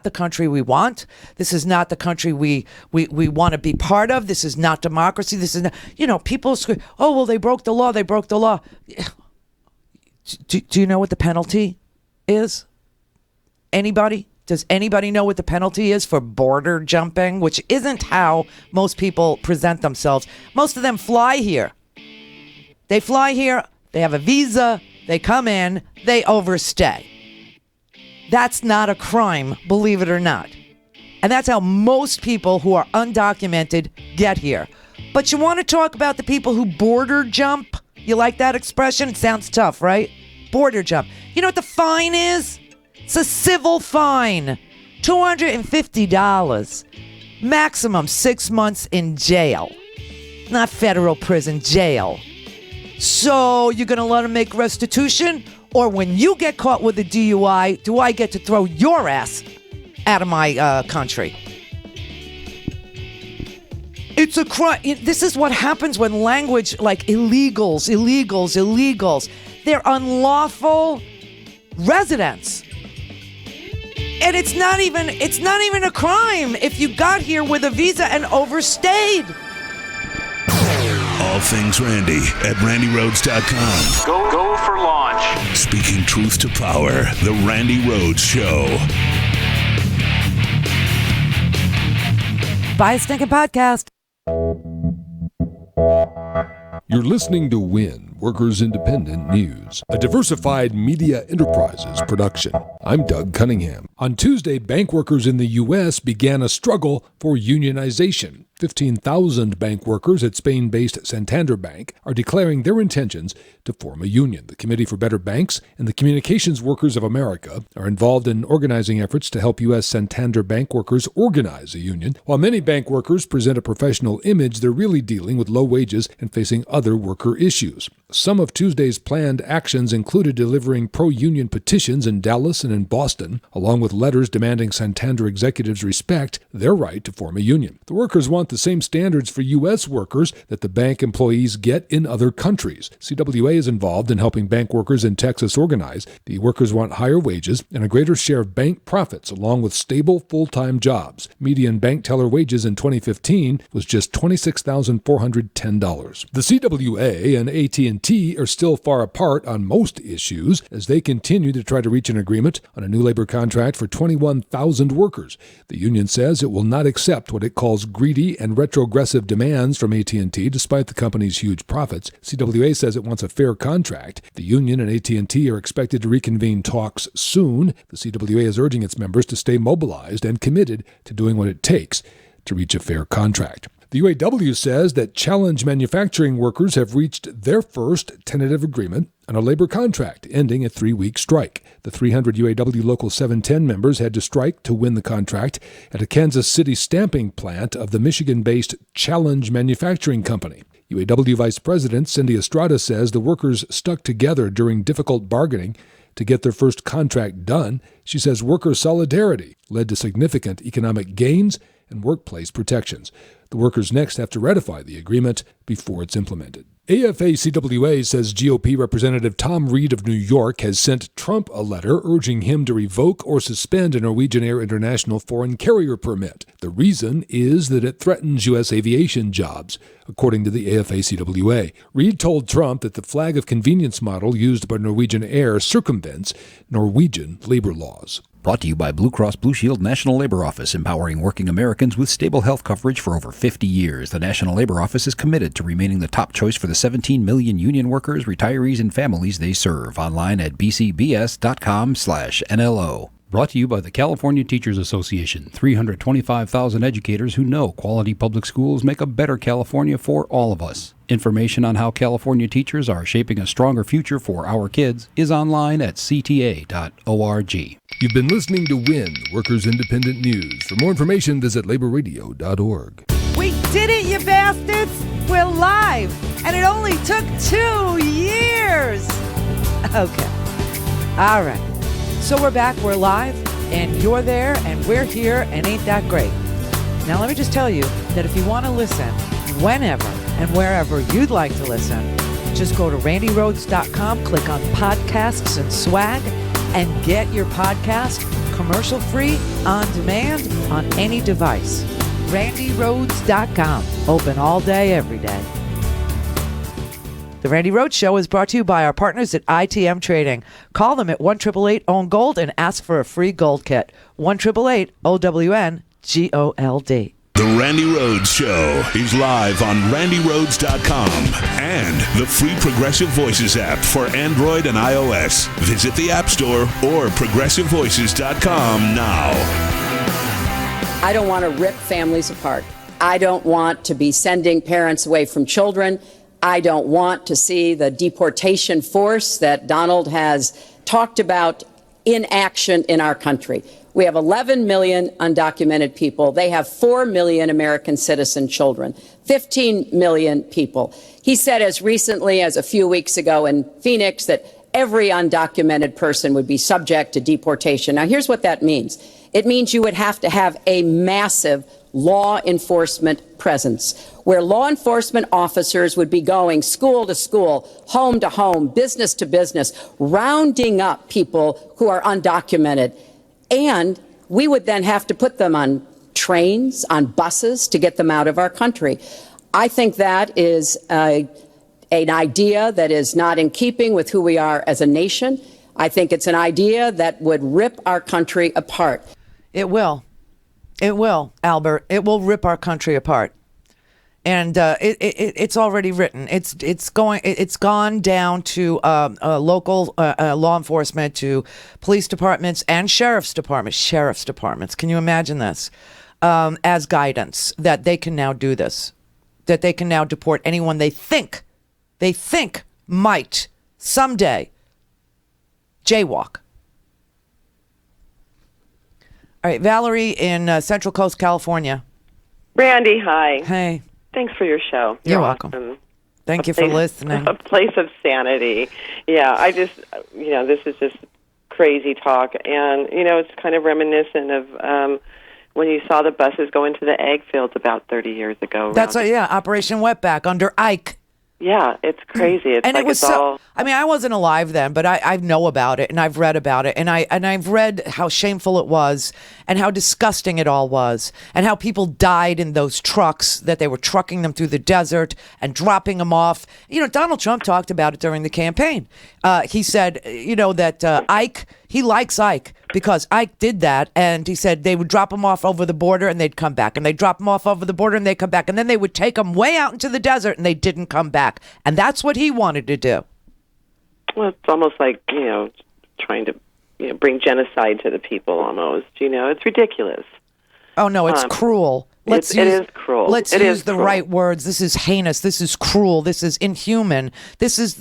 the country we want. This is not the country we want to be part of. This is not democracy. This is not, people scream, oh, well, they broke the law. They broke the law. Do you know what the penalty is? Anybody? Does anybody know what the penalty is for border jumping, which isn't how most people present themselves? Most of them fly here. They fly here. They have a visa. They come in. They overstay. That's not a crime, believe it or not. And that's how most people who are undocumented get here. But you want to talk about the people who border jump? You like that expression? It sounds tough, right? Border jump. You know what the fine is? It's a civil fine. $250. Maximum 6 months in jail. Not federal prison, jail. So you're going to let them make restitution? Or when you get caught with a DUI, do I get to throw your ass out of my country? It's a crime. This is what happens when language like illegals. They're unlawful residents. And it's not even a crime if you got here with a visa and overstayed. All things Randy at randyrhodes.com. Go for launch. Speaking truth to power, The Randy Rhodes Show. Buy a stinking podcast. You're listening to WIN, Workers Independent News, a diversified media enterprises production. I'm Doug Cunningham. On Tuesday, bank workers in the U.S. began a struggle for unionization. 15,000 bank workers at Spain-based Santander Bank are declaring their intentions to form a union. The Committee for Better Banks and the Communications Workers of America are involved in organizing efforts to help U.S. Santander Bank workers organize a union. While many bank workers present a professional image, they're really dealing with low wages and facing other worker issues. Some of Tuesday's planned actions included delivering pro-union petitions in Dallas and in Boston, along with letters demanding Santander executives respect their right to form a union. The workers want the same standards for U.S. workers that the bank employees get in other countries. CWA is involved in helping bank workers in Texas organize. The workers want higher wages and a greater share of bank profits, along with stable full-time jobs. Median bank teller wages in 2015 was just $26,410. The CWA and AT&T AT&T are still far apart on most issues as they continue to try to reach an agreement on a new labor contract for 21,000 workers. The union says it will not accept what it calls greedy and retrogressive demands from AT&T despite the company's huge profits. CWA says it wants a fair contract. The union and AT&T are expected to reconvene talks soon. The CWA is urging its members to stay mobilized and committed to doing what it takes to reach a fair contract. The UAW says that challenge manufacturing workers have reached their first tentative agreement on a labor contract, ending a 3-week strike. The 300 UAW Local 710 members had to strike to win the contract at a Kansas City stamping plant of the Michigan-based Challenge Manufacturing Company. UAW Vice President Cindy Estrada says the workers stuck together during difficult bargaining to get their first contract done. She says worker solidarity led to significant economic gains and workplace protections. The workers next have to ratify the agreement before it's implemented. AFA-CWA says GOP Representative Tom Reed of New York has sent Trump a letter urging him to revoke or suspend a Norwegian Air International foreign carrier permit. The reason is that it threatens U.S. aviation jobs, according to the AFA-CWA. Reed told Trump that the flag of convenience model used by Norwegian Air circumvents Norwegian labor laws. Brought to you by Blue Cross Blue Shield National Labor Office, empowering working Americans with stable health coverage for over 50 years. The National Labor Office is committed to remaining the top choice for the 17 million union workers, retirees, and families they serve. Online at bcbs.com/NLO. Brought to you by the California Teachers Association. 325,000 educators who know quality public schools make a better California for all of us. Information on how California teachers are shaping a stronger future for our kids is online at cta.org. You've been listening to WIN, Workers Independent News. For more information, visit laborradio.org. We did it, you bastards! We're live! And it only took 2 years! Okay. All right. So we're back, we're live, and you're there, and we're here, and ain't that great? Now let me just tell you that if you want to listen whenever and wherever you'd like to listen, just go to randyrhodes.com, click on podcasts and swag, and get your podcast commercial-free, on demand, on any device. randyrhodes.com, open all day, every day. The Randi Rhodes Show is brought to you by our partners at ITM Trading. Call them at 1-888-OWN-GOLD and ask for a free gold kit. 1-888-OWN-GOLD. The Randi Rhodes Show is live on randyrhodes.com and the free Progressive Voices app for Android and iOS. Visit the App Store or progressivevoices.com now. I don't want to rip families apart. I don't want to be sending parents away from children. I don't want to see the deportation force that Donald has talked about in action in our country. We have 11 million undocumented people. They have 4 million American citizen children, 15 million people. He said as recently as a few weeks ago in Phoenix that every undocumented person would be subject to deportation. Now, here's what that means. It means you would have to have a massive law enforcement presence, where law enforcement officers would be going school to school, home to home, business to business, rounding up people who are undocumented. And we would then have to put them on trains, on buses to get them out of our country. I think that is an idea that is not in keeping with who we are as a nation. I think it's an idea that would rip our country apart. It will. It will, Albert. It will rip our country apart, and it's already written. It's gone down to local law enforcement, to police departments and sheriff's departments. Can you imagine this? As guidance that they can now do this, that they can now deport anyone they think might someday jaywalk. All right, Valerie in Central Coast, California. Randi, hi. Hey. Thanks for your show. You're welcome. Thank you for listening. A place of sanity. Yeah, I just, this is just crazy talk. And, it's kind of reminiscent of when you saw the buses go into the egg fields about 30 years ago. That's Operation Wetback under Ike. Yeah, it's crazy. It's and like it was it's all. I mean, I wasn't alive then, but I know about it, and I've read about it, and I've read how shameful it was, and how disgusting it all was, and how people died in those trucks, that they were trucking them through the desert and dropping them off. Donald Trump talked about it during the campaign. He said, that Ike, he likes Ike because Ike did that, and he said they would drop them off over the border and they'd come back, and they'd drop them off over the border and they'd come back, and then they would take them way out into the desert and they didn't come back, and that's what he wanted to do. Well, it's almost like trying to bring genocide to the people. Almost, it's ridiculous. Oh no, it's cruel. It is cruel. Let's use the right words. This is heinous. This is cruel. This is inhuman. This is.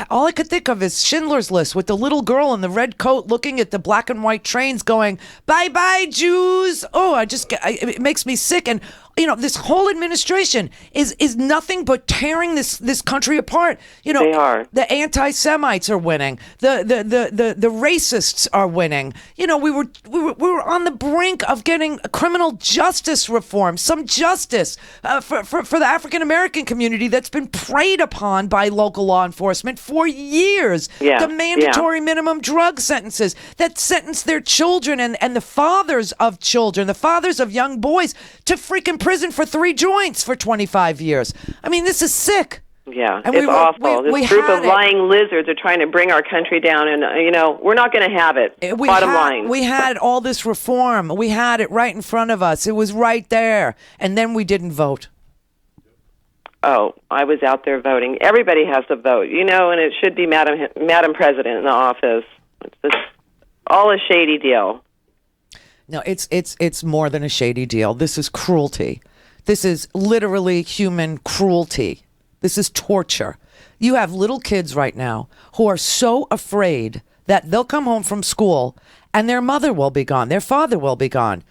All I could think of is Schindler's List with the little girl in the red coat looking at the black and white trains, going, "Bye bye, Jews." Oh, it makes me sick. And this whole administration is nothing but tearing this country apart. They are. The anti-Semites are winning. The racists are winning. We were on the brink of getting criminal justice reform, some justice for the African American community that's been preyed upon by local law enforcement for years. Yeah. The mandatory minimum drug sentences that sentence their children and the fathers of children, the fathers of young boys, to freaking prison for 3 joints for 25 years. I mean, this is sick. Yeah, and it's awful. This group of lying lizards are trying to bring our country down, and, we're not going to have it. Bottom line. We had all this reform. We had it right in front of us. It was right there. And then we didn't vote. Oh, I was out there voting. Everybody has to vote, and it should be Madam President in the office. It's all a shady deal. No, it's more than a shady deal. This is cruelty. This is literally human cruelty. This is torture. You have little kids right now who are so afraid that they'll come home from school and their mother will be gone, their father will be gone,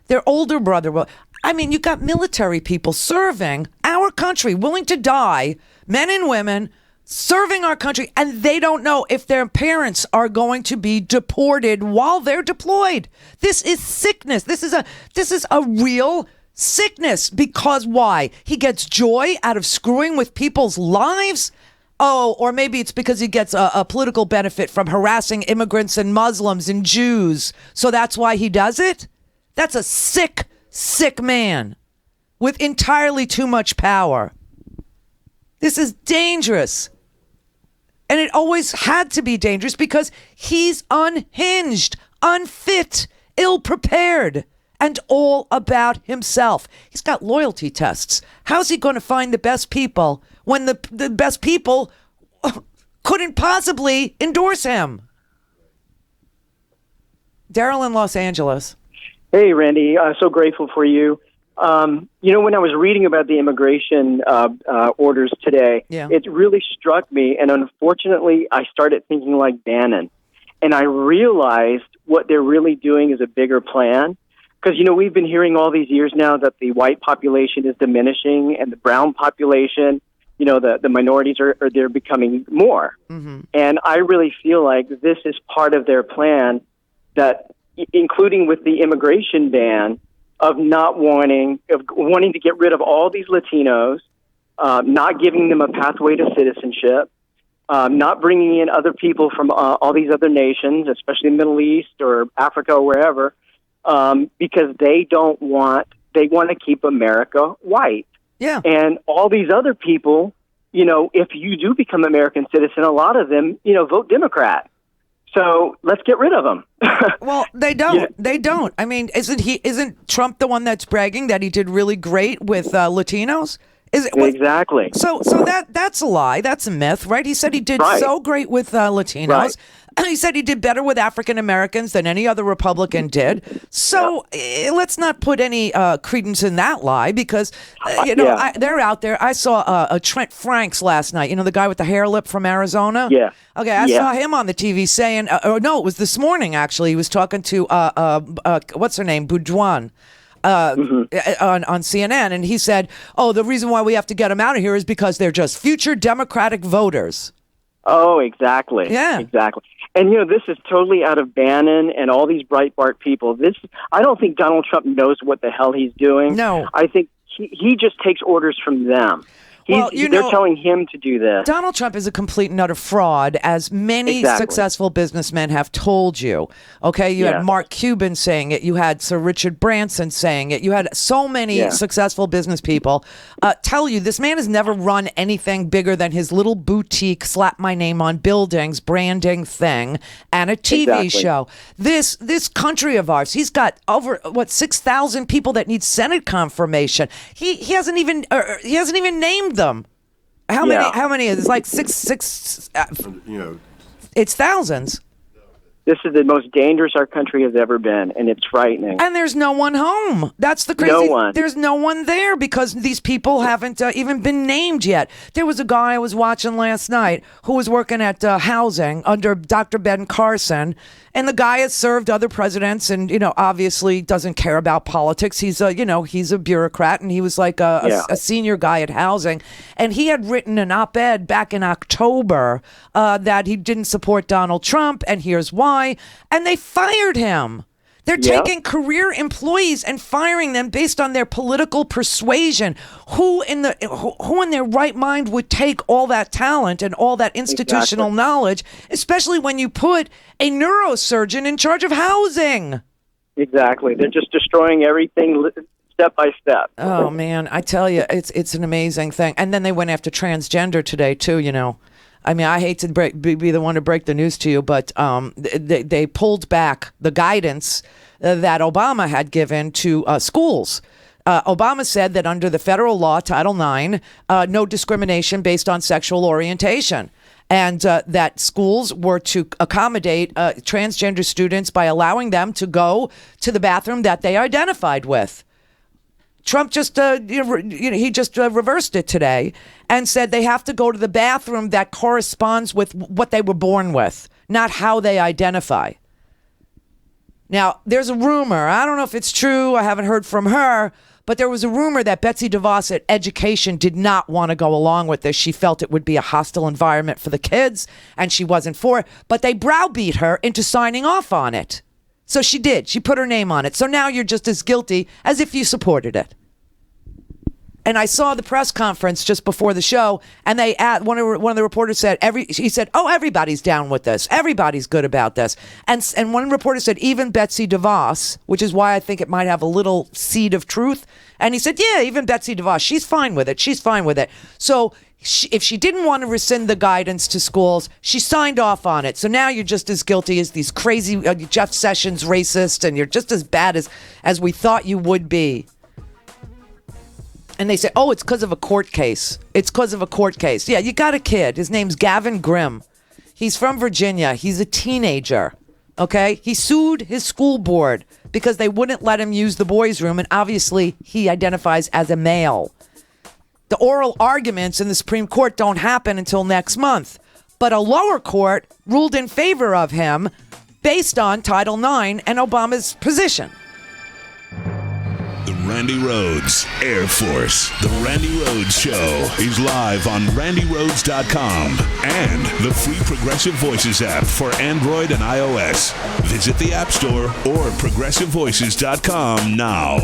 their older brother will. I mean, you got military people serving our country, willing to die, men and women, serving our country, and they don't know if their parents are going to be deported while they're deployed. This is sickness. This is a real sickness. Because why? He gets joy out of screwing with people's lives? Oh, or maybe it's because he gets a political benefit from harassing immigrants and Muslims and Jews. So that's why he does it? That's a sick, sick man with entirely too much power. This is dangerous. And it always had to be dangerous because he's unhinged, unfit, ill-prepared, and all about himself. He's got loyalty tests. How's he going to find the best people when the best people couldn't possibly endorse him? Daryl in Los Angeles. Hey, Randy. So grateful for you. When I was reading about the immigration orders today, it really struck me. And unfortunately, I started thinking like Bannon. And I realized what they're really doing is a bigger plan. Because, we've been hearing all these years now that the white population is diminishing and the brown population, the minorities they're becoming more. Mm-hmm. And I really feel like this is part of their plan, that including with the immigration ban, of wanting to get rid of all these Latinos, not giving them a pathway to citizenship, not bringing in other people from all these other nations, especially the Middle East or Africa or wherever, because they want to keep America white. Yeah. And all these other people, if you do become American citizen, a lot of them, vote Democrat. So let's get rid of them. Well, they don't. Yeah. They don't. I mean, isn't Trump the one that's bragging that he did really great with Latinos? Exactly. So that's a lie. That's a myth, right? He said he did so great with Latinos. Right. He said he did better with African Americans than any other Republican did. So let's not put any credence in that lie, because they're out there. I saw Trent Franks last night. The guy with the hair lip from Arizona. Yeah. Okay, I saw him on the TV saying, no, it was this morning actually. He was talking to what's her name, Boudouin. On CNN, and he said, the reason why we have to get them out of here is because they're just future Democratic voters. Oh, exactly. Yeah. Exactly. And, this is totally out of Bannon and all these Breitbart people. I don't think Donald Trump knows what the hell he's doing. No. I think he just takes orders from them. They're telling him to do this. Donald Trump is a complete and utter fraud, as many successful businessmen have told you. Okay, you had Mark Cuban saying it. You had Sir Richard Branson saying it. You had so many successful business people tell you this man has never run anything bigger than his little boutique, slap my name on buildings, branding thing, and a TV show. This country of ours, he's got over 6,000 people that need Senate confirmation. He hasn't even named them. How many? It's like six. It's thousands. This is the most dangerous our country has ever been, and it's frightening. And there's no one home. That's the crazy. No one. There's no one there because these people haven't even been named yet. There was a guy I was watching last night who was working at housing under Dr. Ben Carson, and the guy has served other presidents, and obviously doesn't care about politics. He's a bureaucrat, and he was like a senior guy at housing, and he had written an op-ed back in October that he didn't support Donald Trump, and here's why. And they fired him. They're taking career employees and firing them based on their political persuasion. Who in their right mind would take all that talent and all that institutional knowledge, especially when you put a neurosurgeon in charge of housing? Exactly. They're just destroying everything step by step. Oh man, I tell you, it's an amazing thing. And then they went after transgender today too. I mean, I hate to be the one to break the news to you, but they pulled back the guidance that Obama had given to schools. Obama said that under the federal law, Title IX, no discrimination based on sexual orientation, and that schools were to accommodate transgender students by allowing them to go to the bathroom that they identified with. Trump just reversed it today and said they have to go to the bathroom that corresponds with what they were born with, not how they identify. Now, there's a rumor. I don't know if it's true. I haven't heard from her. But there was a rumor that Betsy DeVos at Education did not want to go along with this. She felt it would be a hostile environment for the kids, and she wasn't for it. But they browbeat her into signing off on it. So she did. She put her name on it. So now you're just as guilty as if you supported it. And I saw the press conference just before the show, and one of the reporters said, he said, "Oh, everybody's down with this. Everybody's good about this." And one reporter said, even Betsy DeVos, which is why I think it might have a little seed of truth. And he said, yeah, even Betsy DeVos, she's fine with it. She's fine with it. So if she didn't want to rescind the guidance to schools, she signed off on it. So now you're just as guilty as these crazy Jeff Sessions racist, and you're just as bad as we thought you would be. And they say, oh, it's because of a court case. It's because of a court case. Yeah, you got a kid. His name's Gavin Grimm. He's from Virginia. He's a teenager. Okay? He sued his school board because they wouldn't let him use the boys' room. And obviously, he identifies as a male. The oral arguments in the Supreme Court don't happen until next month. But a lower court ruled in favor of him based on Title IX and Obama's position. The Randi Rhodes Air Force. The Randi Rhodes Show is live on RandiRhodes.com and the free Progressive Voices app for Android and iOS. Visit the App Store or ProgressiveVoices.com now.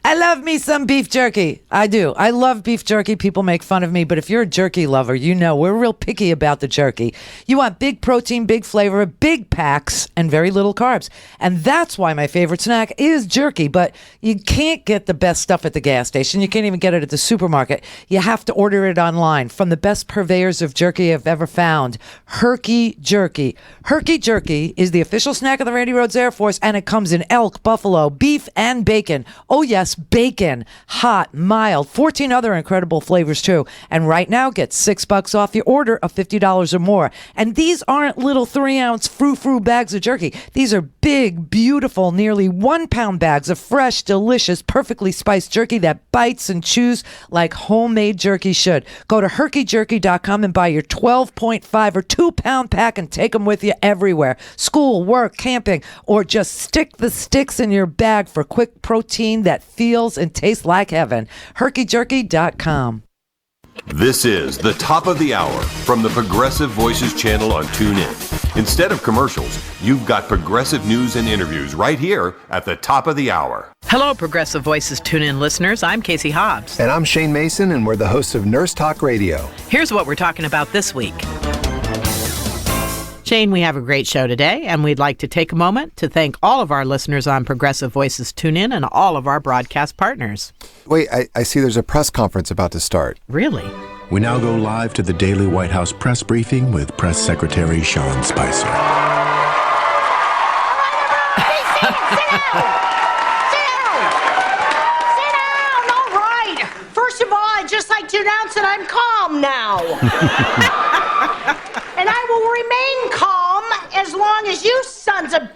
I love me some beef jerky. I do. I love beef jerky. People make fun of me, but if you're a jerky lover, you know we're real picky about the jerky. You want big protein, big flavor, big packs, and very little carbs. And that's why my favorite snack is jerky, but you can't get the best stuff at the gas station. You can't even get it at the supermarket. You have to order it online from the best purveyors of jerky I've ever found, Herky Jerky. Herky Jerky is the official snack of the Randi Rhodes Air Force, and it comes in elk, buffalo, beef, and bacon. Oh, yes. Bacon, hot, mild, 14 other incredible flavors too. And right now, get $6 off your order of $50 or more. And these aren't little 3-ounce frou-frou bags of jerky. These are big, beautiful, nearly 1-pound bags of fresh, delicious, perfectly spiced jerky that bites and chews like homemade jerky should. Go to herkyjerky.com and buy your 12.5 or 2-pound pack and take them with you everywhere. School, work, camping, or just stick the sticks in your bag for quick protein that feels and tastes like heaven. herkyjerky.com. This is the top of the hour from the Progressive Voices channel on TuneIn. Instead of commercials, you've got progressive news and interviews right here at the top of the hour. Hello, Progressive Voices Tune-In listeners. I'm Casey Hobbs. And I'm Shane Mason, and we're the hosts of Nurse Talk Radio. Here's what we're talking about this week. Shane, we have a great show today, and we'd like to take a moment to thank all of our listeners on Progressive Voices Tune-In and all of our broadcast partners. Wait, I see there's a press conference about to start. Really? We now go live to the daily White House press briefing with Press Secretary Sean Spicer. All right. First of all, I'd just like to announce that I'm calm now. And I will remain calm as long as you sons of...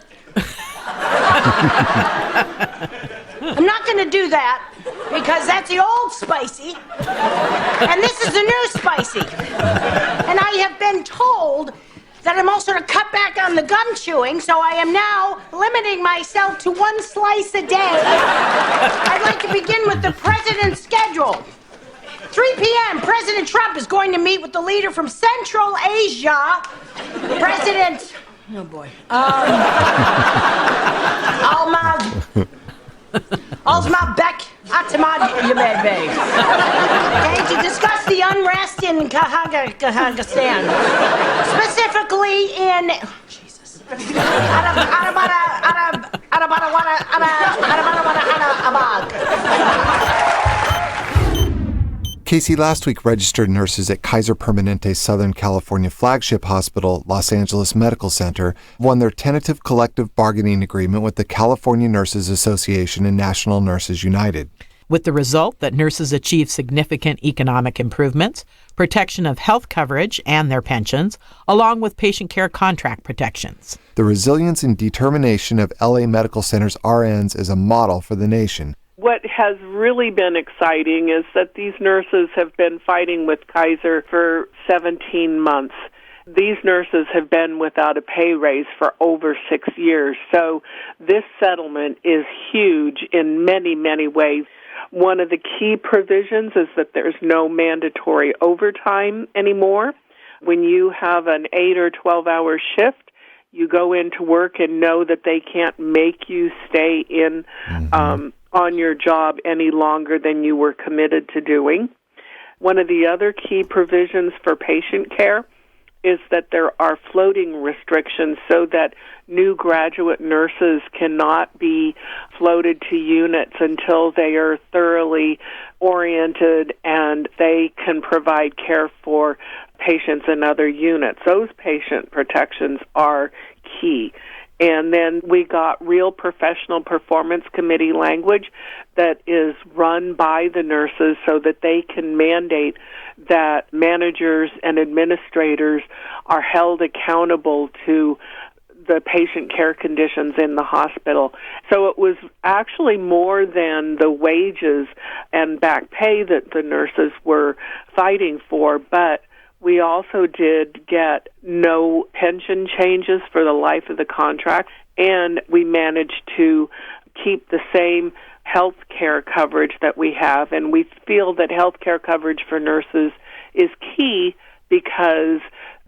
I'm not going to do that because that's the old Spicy. And this is the new Spicy. And I have been told that I'm also to cut back on the gum chewing, so I am now limiting myself to 1 slice a day. I'd like to begin with the president's schedule. 3 p.m., President Trump is going to meet with the leader from Central Asia, President... Oh, boy. Almabek Atamad-Yemedbey. Okay, to discuss the unrest in Kazakhstan. Specifically in... Jesus. Casey, last week registered nurses at Kaiser Permanente's Southern California flagship hospital, Los Angeles Medical Center, won their tentative collective bargaining agreement with the California Nurses Association and National Nurses United. With the result that nurses achieve significant economic improvements, protection of health coverage and their pensions, along with patient care contract protections. The resilience and determination of LA Medical Center's RNs is a model for the nation. What has really been exciting is that these nurses have been fighting with Kaiser for 17 months. These nurses have been without a pay raise for over 6 years. So this settlement is huge in many, many ways. One of the key provisions is that there's no mandatory overtime anymore. When you have an 8 or 12-hour shift, you go into work and know that they can't make you stay in on your job any longer than you were committed to doing. One of the other key provisions for patient care is that there are floating restrictions so that new graduate nurses cannot be floated to units until they are thoroughly oriented and they can provide care for patients in other units. Those patient protections are key. And then we got real professional performance committee language that is run by the nurses so that they can mandate that managers and administrators are held accountable to the patient care conditions in the hospital. So it was actually more than the wages and back pay that the nurses were fighting for, but we also did get no pension changes for the life of the contract, and we managed to keep the same health care coverage that we have. And we feel that health care coverage for nurses is key because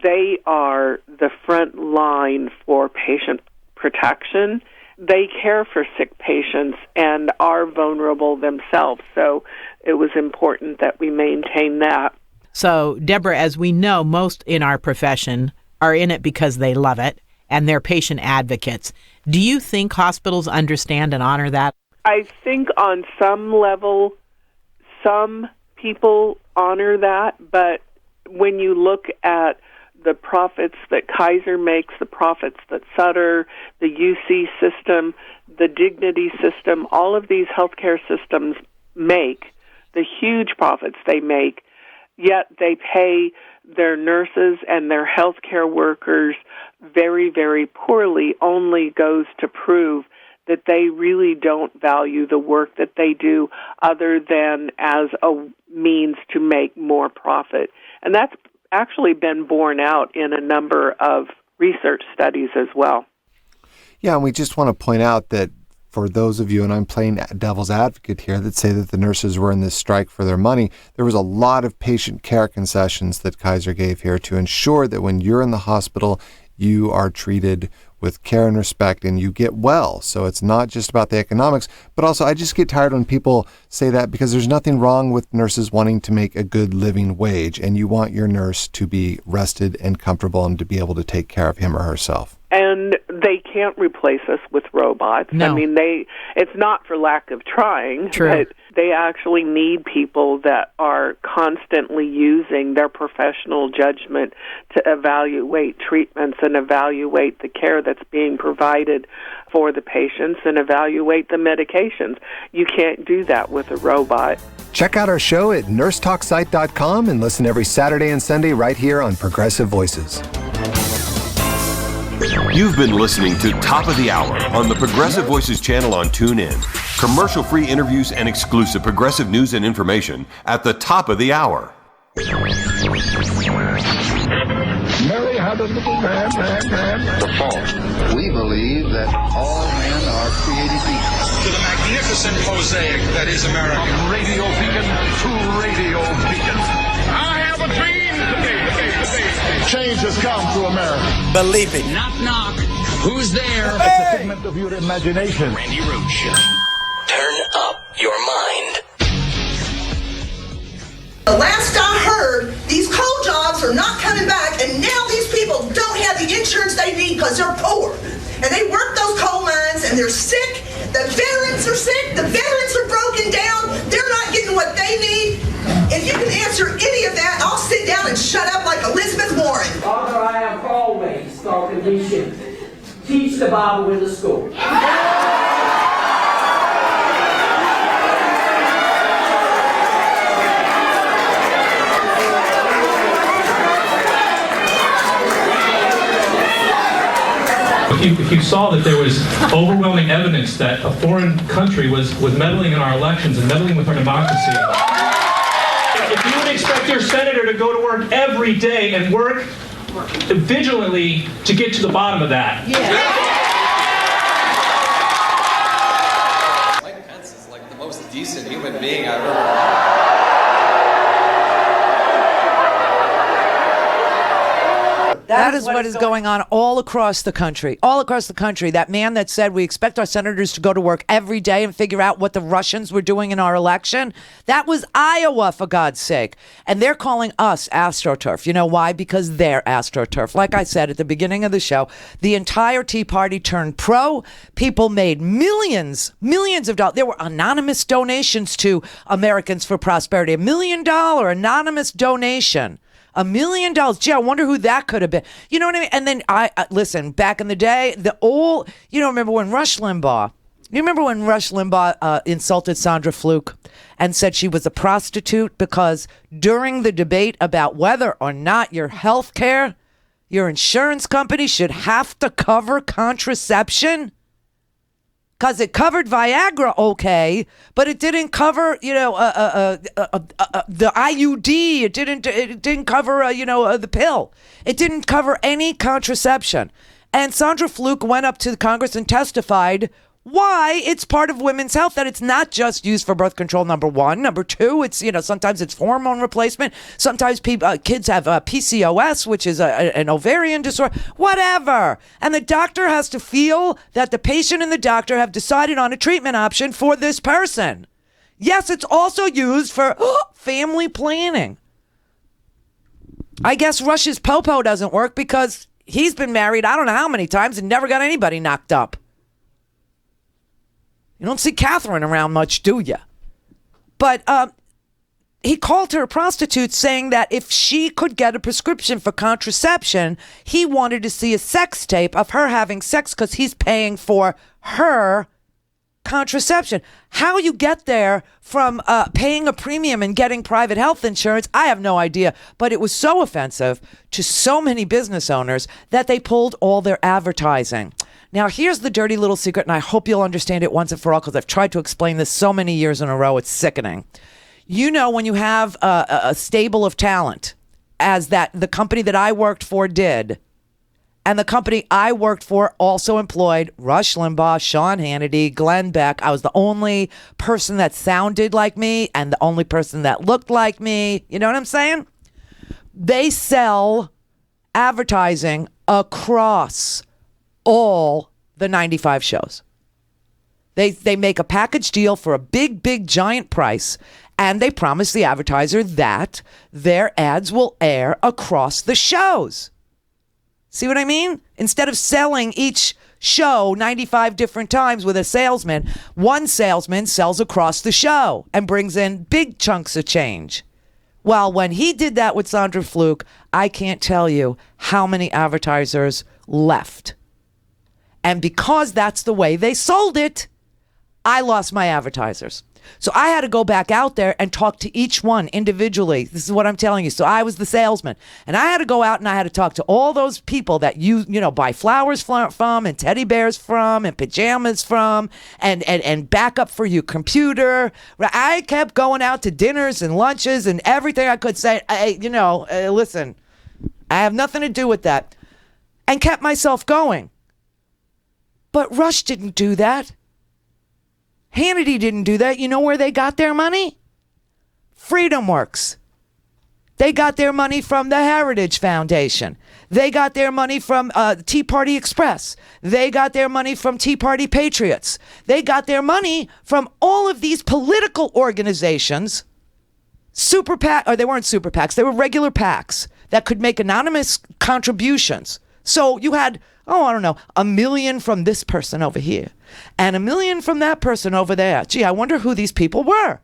they are the front line for patient protection. They care for sick patients and are vulnerable themselves. So it was important that we maintain that. So, Deborah, as we know, most in our profession are in it because they love it and they're patient advocates. Do you think hospitals understand and honor that? I think on some level, some people honor that, but when you look at the profits that Kaiser makes, the profits that Sutter, the UC system, the Dignity system, all of these healthcare systems make, the huge profits they make, yet they pay their nurses and their healthcare workers very, very poorly, only goes to prove that they really don't value the work that they do other than as a means to make more profit. And that's actually been borne out in a number of research studies as well. Yeah, and we just want to point out that for those of you, and I'm playing devil's advocate here, that say that the nurses were in this strike for their money, there was a lot of patient care concessions that Kaiser gave here to ensure that when you're in the hospital, you are treated with care and respect and you get well. So it's not just about the economics, but also I just get tired when people say that, because there's nothing wrong with nurses wanting to make a good living wage, and you want your nurse to be rested and comfortable and to be able to take care of him or herself. And they can't replace us with robots. No. I mean, it's not for lack of trying, True. but they actually need people that are constantly using their professional judgment to evaluate treatments and evaluate the care that's being provided for the patients and evaluate the medications. You can't do that with a robot. Check out our show at nursetalksite.com and listen every Saturday and Sunday right here on Progressive Voices. You've been listening to Top of the Hour on the Progressive Voices channel on TuneIn. Commercial-free interviews and exclusive progressive news and information at the top of the hour. Mary had a little man. The fault. We believe that all men are created equal. To the magnificent mosaic that is America. From radio beacon to radio beacon. I have a dream. Change has come to America. Believe it. Knock, knock. Who's there? It's a figment of your imagination. Randi Rhodes Show. Turn up your mind. The last I heard, these coal jobs are not coming back, and now these people don't have the insurance they need because they're poor. And they work those coal mines, and they're sick. The veterans are sick. The veterans are broken down. They're not getting what they need. If you can answer any of that, I'll sit down and shut up like Elizabeth Warren. Father, I have always thought that we should teach the Bible in the school. If you saw that there was overwhelming evidence that a foreign country was meddling in our elections and meddling with our democracy, if you would expect your senator to go to work every day and work vigilantly to get to the bottom of that. Mike Pence is like the most decent human being I've ever met. That is what is going on all across the country. All across the country. That man that said we expect our senators to go to work every day and figure out what the Russians were doing in our election. That was Iowa, for God's sake. And they're calling us AstroTurf. You know why? Because they're AstroTurf. Like I said at the beginning of the show, the entire Tea Party turned pro. People made millions of dollars. There were anonymous donations to Americans for Prosperity. $1 million anonymous donation. $1 million. Gee, I wonder who that could have been. You know what I mean? And then listen, back in the day, remember when Rush Limbaugh insulted Sandra Fluke and said she was a prostitute because during the debate about whether or not your health care, your insurance company should have to cover contraception? Because it covered Viagra, okay, but it didn't cover, the IUD. It didn't cover, the pill. It didn't cover any contraception. And Sandra Fluke went up to Congress and testified why it's part of women's health, that it's not just used for birth control, number one. Number two, it's, sometimes it's hormone replacement. Sometimes kids have PCOS, which is an ovarian disorder, whatever. And the doctor has to feel that the patient and the doctor have decided on a treatment option for this person. Yes, it's also used for family planning. I guess Rush's popo doesn't work because he's been married I don't know how many times and never got anybody knocked up. You don't see Catherine around much, do you? But he called her a prostitute, saying that if she could get a prescription for contraception, he wanted to see a sex tape of her having sex because he's paying for her contraception. How you get there from paying a premium and getting private health insurance, I have no idea. But it was so offensive to so many business owners that they pulled all their advertising. Now, here's the dirty little secret, and I hope you'll understand it once and for all, because I've tried to explain this so many years in a row. It's sickening. When you have a stable of talent, as the company that I worked for did, and the company I worked for also employed Rush Limbaugh, Sean Hannity, Glenn Beck. I was the only person that sounded like me and the only person that looked like me. You know what I'm saying? They sell advertising across all the 95 shows. They make a package deal for a big, giant price, and they promise the advertiser that their ads will air across the shows. See what I mean? Instead of selling each show 95 different times with a salesman, one salesman sells across the show and brings in big chunks of change. Well, when he did that with Sandra Fluke, I can't tell you how many advertisers left. And because that's the way they sold it, I lost my advertisers. So I had to go back out there and talk to each one individually. This is what I'm telling you. So I was the salesman, and I had to go out and I had to talk to all those people that you buy flowers from and teddy bears from and pajamas from and backup for your computer. I kept going out to dinners and lunches and everything I could say. Listen, I have nothing to do with that, and kept myself going. But Rush didn't do that. Hannity didn't do that. You know where they got their money? FreedomWorks. They got their money from the Heritage Foundation. They got their money from Tea Party Express. They got their money from Tea Party Patriots. They got their money from all of these political organizations. Super PAC, or they weren't super PACs. They were regular PACs that could make anonymous contributions. So you had, $1 million from this person over here and $1 million from that person over there. Gee, I wonder who these people were.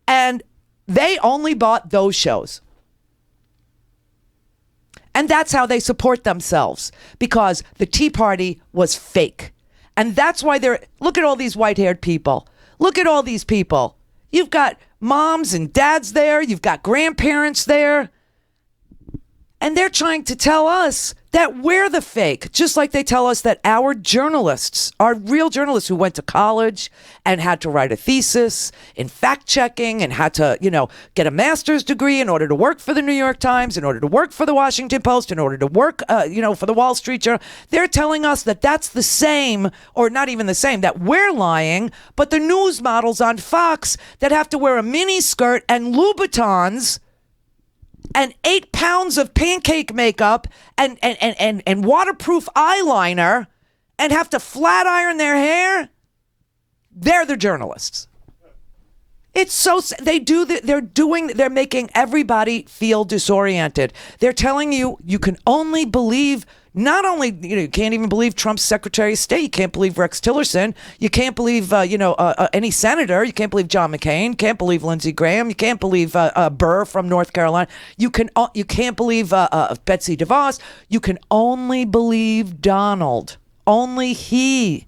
And they only bought those shows. And that's how they support themselves, because the Tea Party was fake. And that's why look at all these white-haired people. Look at all these people. You've got moms and dads there. You've got grandparents there. And they're trying to tell us that we're the fake, just like they tell us that our journalists, our real journalists who went to college and had to write a thesis in fact-checking and had to, get a master's degree in order to work for the New York Times, in order to work for the Washington Post, in order to work, for the Wall Street Journal. They're telling us that that's the same, or not even the same, that we're lying, but the news models on Fox that have to wear a mini skirt and Louboutins and 8 pounds of pancake makeup and waterproof eyeliner and have to flat iron their hair, they're the journalists. It's so, they're making everybody feel disoriented. They're telling you can only believe, not only, you can't even believe Trump's Secretary of State. You can't believe Rex Tillerson. You can't believe, any senator. You can't believe John McCain. Can't believe Lindsey Graham. You can't believe Burr from North Carolina. You can't believe Betsy DeVos. You can only believe Donald. Only he.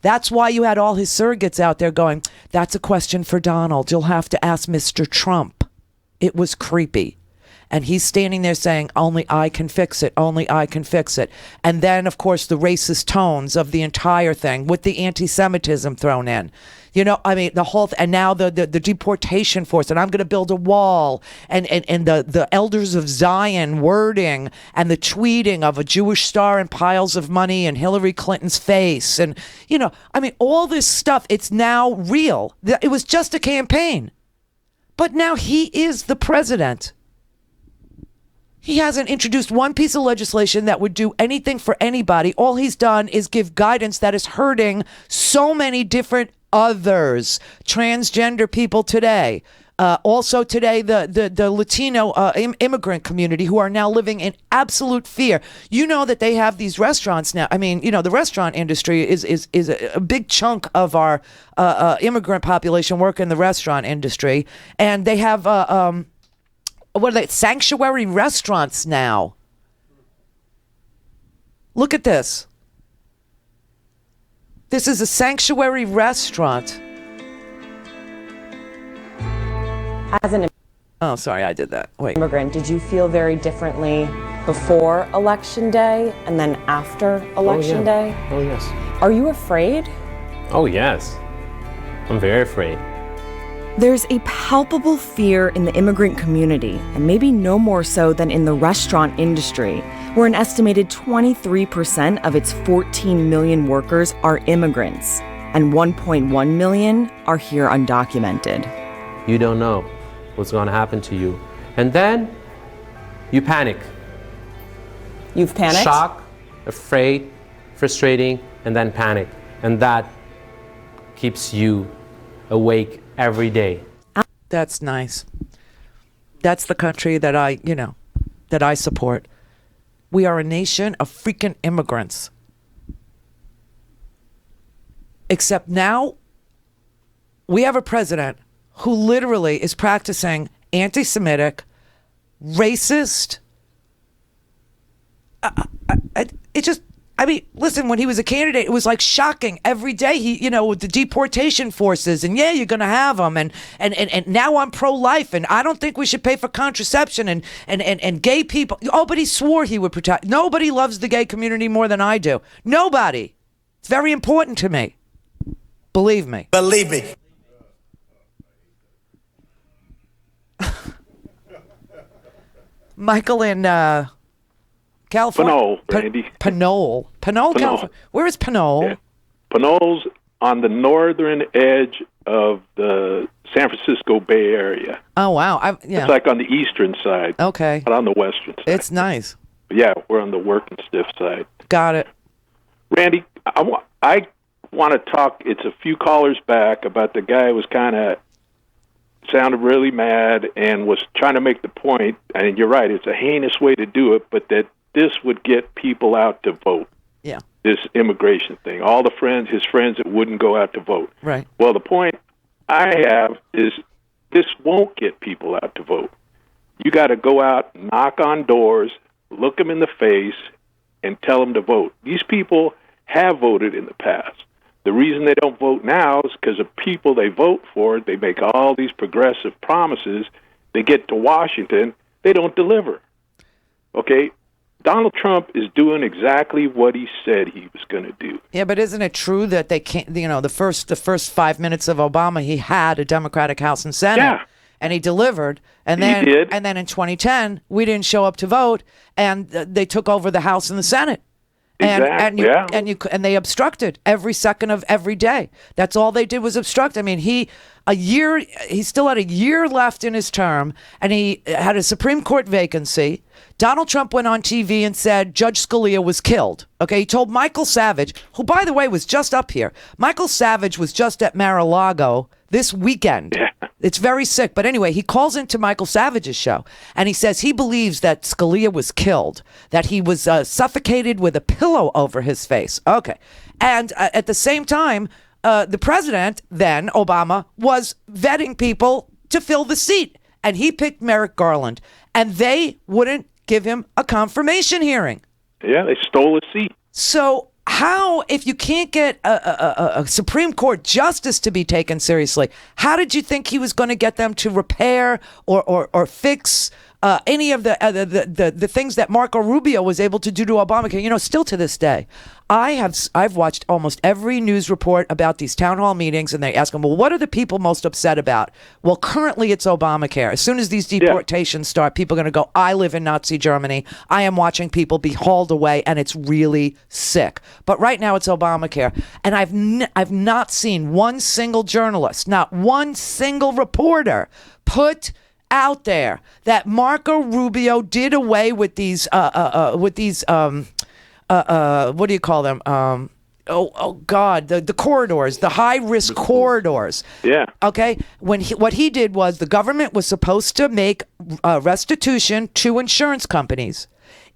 That's why you had all his surrogates out there going, that's a question for Donald. You'll have to ask Mr. Trump. It was creepy. And he's standing there saying, only I can fix it. Only I can fix it. And then, of course, the racist tones of the entire thing with the anti-Semitism thrown in. The whole and now the deportation force, and I'm going to build a wall, and the elders of Zion wording, and the tweeting of a Jewish star and piles of money in Hillary Clinton's face. And, all this stuff, it's now real. It was just a campaign. But now he is the president. He hasn't introduced one piece of legislation that would do anything for anybody. All he's done is give guidance that is hurting so many different others. Transgender people today. Also today, the Latino immigrant community who are now living in absolute fear. You know that they have these restaurants now. The restaurant industry is a big chunk of our immigrant population work in the restaurant industry. And they have... what are they? Sanctuary restaurants now. Look at this. This is a sanctuary restaurant. Oh, sorry, I did that. Wait. Immigrant, did you feel very differently before Election Day and then after Election Day? Oh, yes. Are you afraid? Oh, yes. I'm very afraid. There's a palpable fear in the immigrant community, and maybe no more so than in the restaurant industry, where an estimated 23% of its 14 million workers are immigrants, and 1.1 million are here undocumented. You don't know what's going to happen to you. And then you panic. You've panicked? Shock, afraid, frustrating, and then panic. And that keeps you awake every day. That's nice. That's the country that I support. We are a nation of freaking immigrants. Except now we have a president who literally is practicing anti-Semitic, racist. Listen, when he was a candidate, it was like shocking every day. With the deportation forces, and you're going to have them, and now I'm pro-life, and I don't think we should pay for contraception, and gay people. Oh, but he swore he would protect. Nobody loves the gay community more than I do. Nobody. It's very important to me. Believe me. Believe me. Michael in California. Pinole, Randy. Pinole, California. Where is Pinole? Yeah. Pinole's on the northern edge of the San Francisco Bay Area. Oh, wow. It's like on the eastern side. Okay. Not on the western side. It's nice. But yeah, we're on the working stiff side. Got it. Randy, I want to talk, it's a few callers back about the guy who was kind of sounded really mad and was trying to make the point, and you're right, it's a heinous way to do it, but that this would get people out to vote. Yeah. This immigration thing. All his friends that wouldn't go out to vote. Right. Well, the point I have is this won't get people out to vote. You got to go out, knock on doors, look them in the face, and tell them to vote. These people have voted in the past. The reason they don't vote now is because of people they vote for. They make all these progressive promises. They get to Washington, they don't deliver. Okay? Donald Trump is doing exactly what he said he was going to do. Yeah, but isn't it true that they can't? The first 5 minutes of Obama, he had a Democratic House and Senate, yeah, and he delivered. And then, he did. And then in 2010, we didn't show up to vote, and they took over the House and the Senate. Exactly. And they obstructed every second of every day. That's all they did was obstruct. I mean, he still had a year left in his term, and he had a Supreme Court vacancy. Donald Trump went on TV and said Judge Scalia was killed. Okay, he told Michael Savage, who, by the way, was just up here. Michael Savage was just at Mar-a-Lago this weekend. Yeah. It's very sick. But anyway, he calls into Michael Savage's show, and he says he believes that Scalia was killed, that he was suffocated with a pillow over his face. Okay. And at the same time, the president, then, Obama, was vetting people to fill the seat. And he picked Merrick Garland. And they wouldn't give him a confirmation hearing. Yeah, they stole his seat. So how, if you can't get a Supreme Court justice to be taken seriously, how did you think he was going to get them to repair or fix any of the things that Marco Rubio was able to do to Obamacare? Still to this day, I've watched almost every news report about these town hall meetings, and they ask them, well, what are the people most upset about? Well, currently it's Obamacare. As soon as these deportations start, people are going to go, I live in Nazi Germany. I am watching people be hauled away, and it's really sick. But right now it's Obamacare. And I've not seen one single journalist, not one single reporter put out there that Marco Rubio did away with these what do you call them? The corridors, the high risk corridors. Yeah. Okay. What he did was the government was supposed to make restitution to insurance companies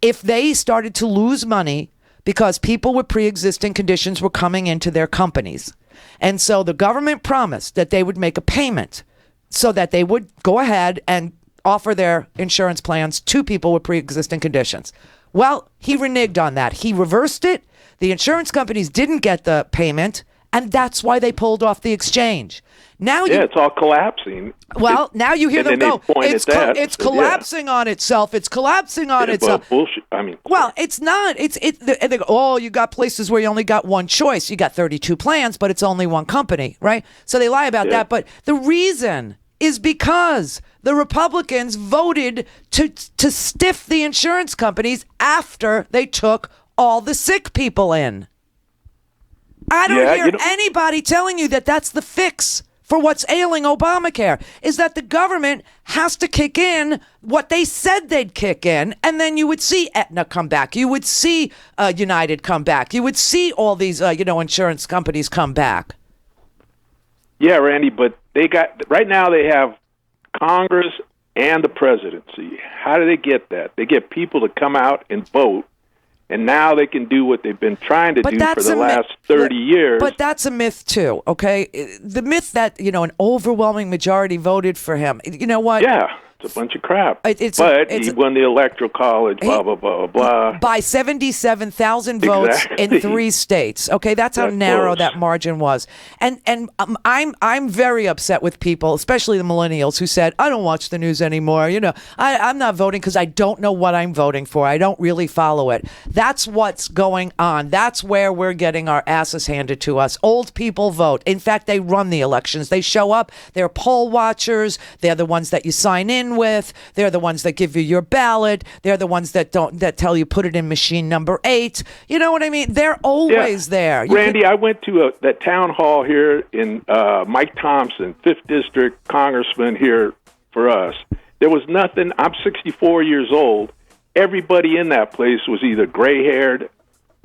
if they started to lose money because people with pre-existing conditions were coming into their companies. And so the government promised that they would make a payment so that they would go ahead and offer their insurance plans to people with pre-existing conditions. Well, he reneged on that. He reversed it. The insurance companies didn't get the payment, and that's why they pulled off the exchange. Now it's all collapsing. Well, now you hear them go, it's collapsing on itself. It's collapsing on itself. Bullshit. Well, it's not. They go, you got places where you only got one choice. You got 32 plans, but it's only one company, right? So they lie about that. But the reason is because the Republicans voted to stiff the insurance companies after they took all the sick people in. I don't hear anybody telling you that that's the fix for what's ailing Obamacare, is that the government has to kick in what they said they'd kick in, and then you would see Aetna come back. You would see United come back. You would see all these, insurance companies come back. Yeah, Randy, but right now they have Congress and the presidency. How do they get that? They get people to come out and vote, and now they can do what they've been trying to do for the last 30 years. But that's a myth, too, okay? The myth that, an overwhelming majority voted for him. You know what? Yeah. It's a bunch of crap. He won the Electoral College, blah, blah, blah, blah. By 77,000 votes in 3 states. Okay, that's how narrow that margin was. And I'm very upset with people, especially the millennials, who said, I don't watch the news anymore. I'm not voting because I don't know what I'm voting for. I don't really follow it. That's what's going on. That's where we're getting our asses handed to us. Old people vote. In fact, they run the elections. They show up. They're poll watchers. They're the ones that you sign in with. They're the ones that give you your ballot. They're the ones that tell you put it in machine number 8. You know what I mean? They're always there. Randy, I went to that town hall here in Mike Thompson, 5th District Congressman here for us. There was nothing. I'm 64 years old. Everybody in that place was either gray-haired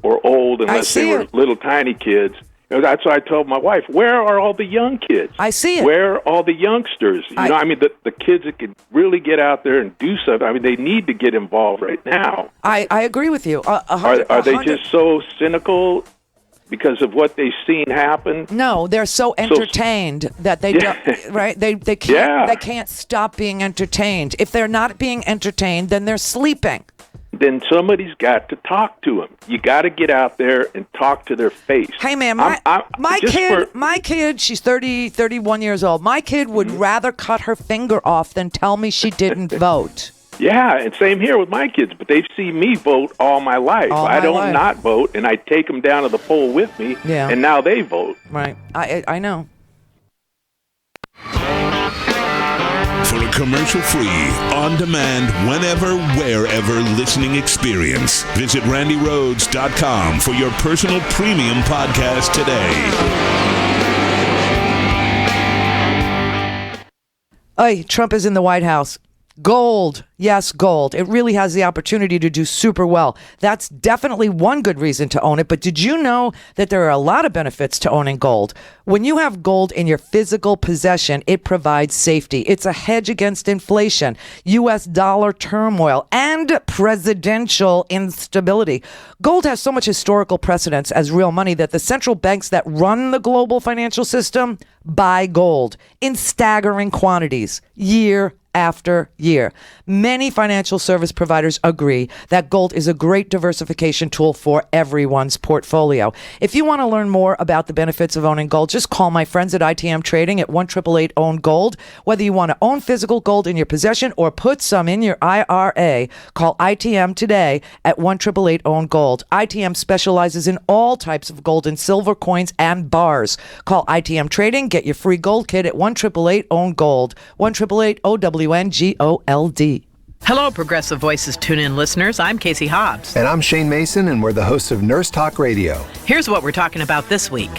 or old, unless they were little tiny kids. That's why I told my wife, where are all the young kids? I see it. Where are all the youngsters? The kids that could really get out there and do something. They need to get involved right now. I agree with you. Are they just so cynical because of what they've seen happen? No, they're so entertained that they don't, right? They can't stop being entertained. If they're not being entertained, then they're sleeping. Then somebody's got to talk to them. You got to get out there and talk to their face. Hey, man, my kid, she's 31 years old. My kid would rather cut her finger off than tell me she didn't vote. Yeah, and same here with my kids, but they've seen me vote all my life. I don't not vote, and I take them down to the poll with me, and now they vote. Right. I know. For a commercial-free, on-demand, whenever, wherever listening experience, visit randyrhodes.com for your personal premium podcast today. Hey, Trump is in the White House. Gold. Yes, gold. It really has the opportunity to do super well. That's definitely one good reason to own it. But did you know that there are a lot of benefits to owning gold? When you have gold in your physical possession, it provides safety. It's a hedge against inflation, U.S. dollar turmoil, and presidential instability. Gold has so much historical precedence as real money that the central banks that run the global financial system buy gold in staggering quantities year after year. Many financial service providers agree that gold is a great diversification tool for everyone's portfolio. If you want to learn more about the benefits of owning gold, just call my friends at ITM Trading at 1-888-OWN-GOLD. Whether you want to own physical gold in your possession or put some in your IRA, call ITM today at 1-888-OWN-GOLD. ITM specializes in all types of gold and silver coins and bars. Call ITM Trading. Get your free gold kit at 1-888-OWN-GOLD. 1-888-OWN-GOLD. Hello, Progressive Voices tune-in listeners. I'm Casey Hobbs. And I'm Shane Mason, and we're the hosts of Nurse Talk Radio. Here's what we're talking about this week.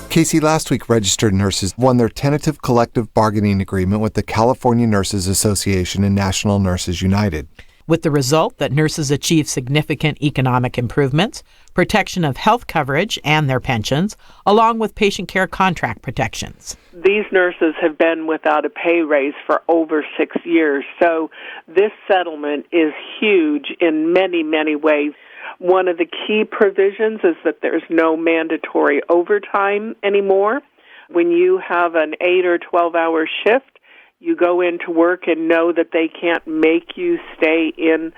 Casey, last week registered nurses won their tentative collective bargaining agreement with the California Nurses Association and National Nurses United. With the result that nurses achieve significant economic improvements, protection of health coverage and their pensions, along with patient care contract protections. These nurses have been without a pay raise for over 6 years, so this settlement is huge in many, many ways. One of the key provisions is that there's no mandatory overtime anymore. When you have an 8 or 12-hour shift, you go into work and know that they can't make you stay in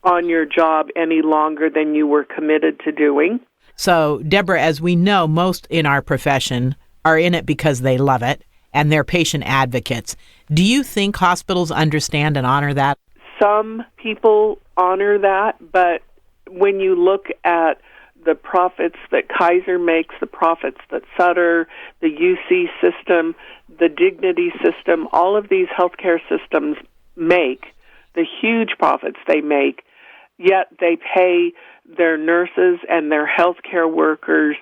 on your job any longer than you were committed to doing. So, Deborah, as we know, most in our profession are in it because they love it, and they're patient advocates. Do you think hospitals understand and honor that? Some people honor that, but when you look at the profits that Kaiser makes, the profits that Sutter, the UC system, the Dignity system, all of these healthcare systems make, the huge profits they make, yet they pay their nurses and their healthcare workers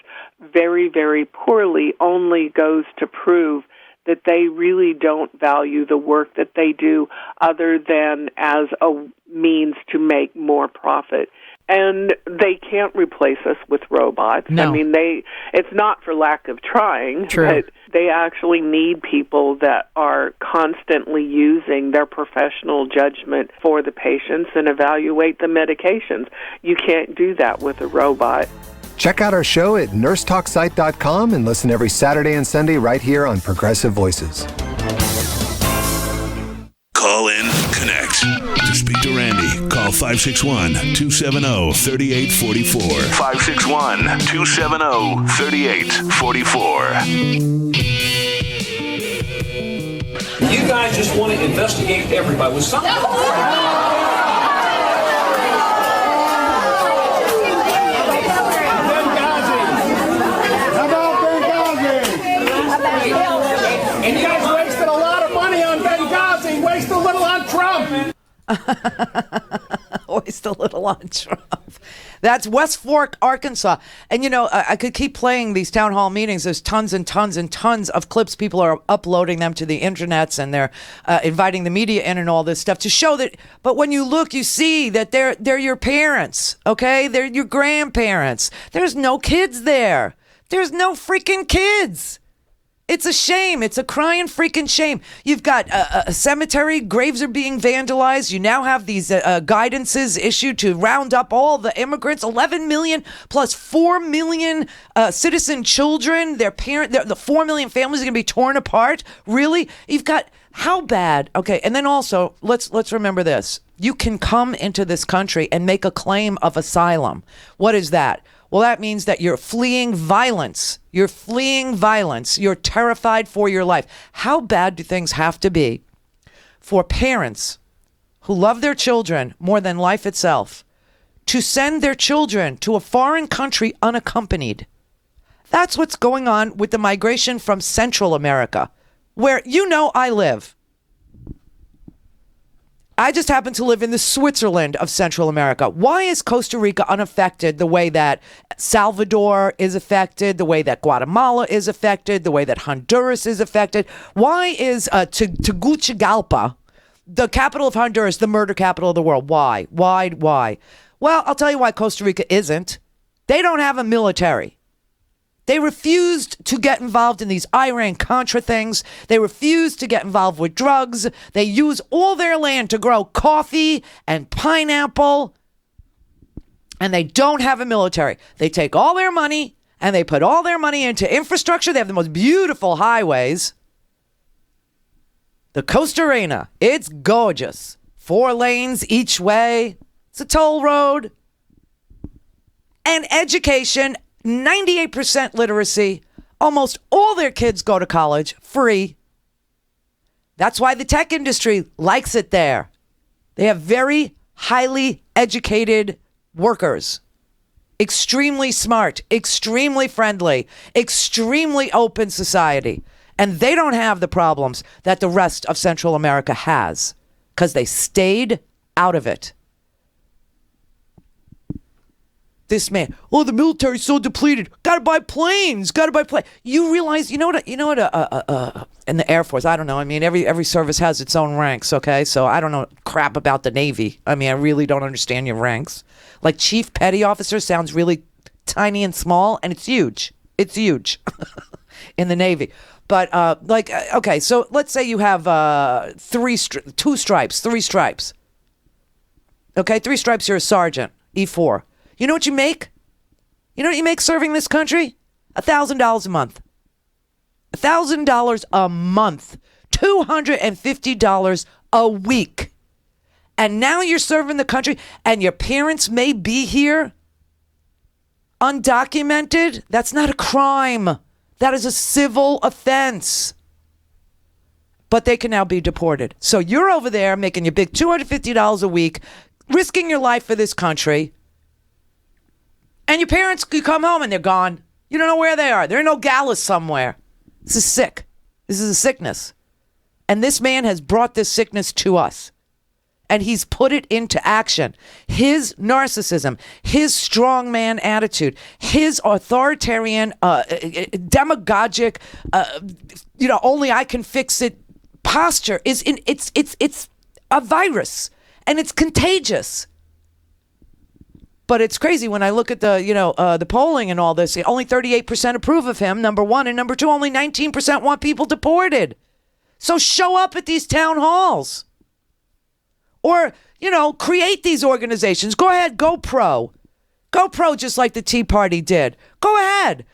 very, very poorly, only goes to prove that they really don't value the work that they do other than as a means to make more profit. And they can't replace us with robots. No. I mean, it's not for lack of trying, True. but they actually need people that are constantly using their professional judgment for the patients and evaluate the medications. You can't do that with a robot. Check out our show at nursetalksite.com and listen every Saturday and Sunday right here on Progressive Voices. Call in, connect. To speak to Randy, call 561-270-3844. 561-270-3844. You guys just want to investigate everybody with something. And you guys wasted a lot of money on Benghazi. Waste a little on Trump. Waste a little on Trump. That's West Fork, Arkansas. And, you know, I could keep playing these town hall meetings. There's tons and tons and tons of clips. People are uploading them to the internets, and they're inviting the media in and all this stuff to show that. But when you look, you see that they're your parents, okay? They're your grandparents. There's no kids there. There's no freaking kids. It's a shame. It's a crying freaking shame. You've got a cemetery. Graves are being vandalized. You now have these guidances issued to round up all the immigrants, 11 million plus 4 million citizen children. The 4 million families are going to be torn apart. Really? You've got, how bad? Okay, and then also, let's remember this. You can come into this country and make a claim of asylum. What is that? Well, that means that you're fleeing violence. You're fleeing violence. You're terrified for your life. How bad do things have to be for parents who love their children more than life itself to send their children to a foreign country unaccompanied? That's what's going on with the migration from Central America, where you know I live. I just happen to live in the Switzerland of Central America. Why is Costa Rica unaffected the way that Salvador is affected, the way that Guatemala is affected, the way that Honduras is affected? Why is Tegucigalpa, the capital of Honduras, the murder capital of the world? Why? Why? Well, I'll tell you why Costa Rica isn't. They don't have a military. They refused to get involved in these Iran-Contra things. They refused to get involved with drugs. They use all their land to grow coffee and pineapple. And they don't have a military. They take all their money and they put all their money into infrastructure. They have the most beautiful highways. The Costa Rica, it's gorgeous. 4 lanes each way. It's a toll road. And education, 98% literacy. Almost all their kids go to college free. That's why the tech industry likes it there. They have very highly educated workers. Extremely smart, extremely friendly, extremely open society. And they don't have the problems that the rest of Central America has because they stayed out of it. This man, the military's so depleted. Gotta buy planes. You realize, in the Air Force, I don't know. I mean, every service has its own ranks, okay? So I don't know crap about the Navy. I mean, I really don't understand your ranks. Like Chief Petty Officer sounds really tiny and small, and it's huge. It's huge in the Navy. But, okay, so let's say you have 3 stripes. Okay, 3 stripes, you're a sergeant, E4. You know what you make? You know what you make serving this country? $1,000 a month. $1,000 a month. $250 a week. And now you're serving the country, and your parents may be here undocumented. That's not a crime. That is a civil offense. But they can now be deported. So you're over there making your big $250 a week, risking your life for this country. And your parents, you come home and they're gone. You don't know where they are. They're in Nogales somewhere. This is sick. This is a sickness. And this man has brought this sickness to us. and he's put it into action. His narcissism, his strongman attitude, his authoritarian, demagogic, only I can fix it posture it's a virus, and it's contagious. But it's crazy when I look at the polling and all this. Only 38% approve of him, number one, and number two, only 19% want people deported. So show up at these town halls. Or, create these organizations. Go ahead, go pro. Go pro just like the Tea Party did. Go ahead.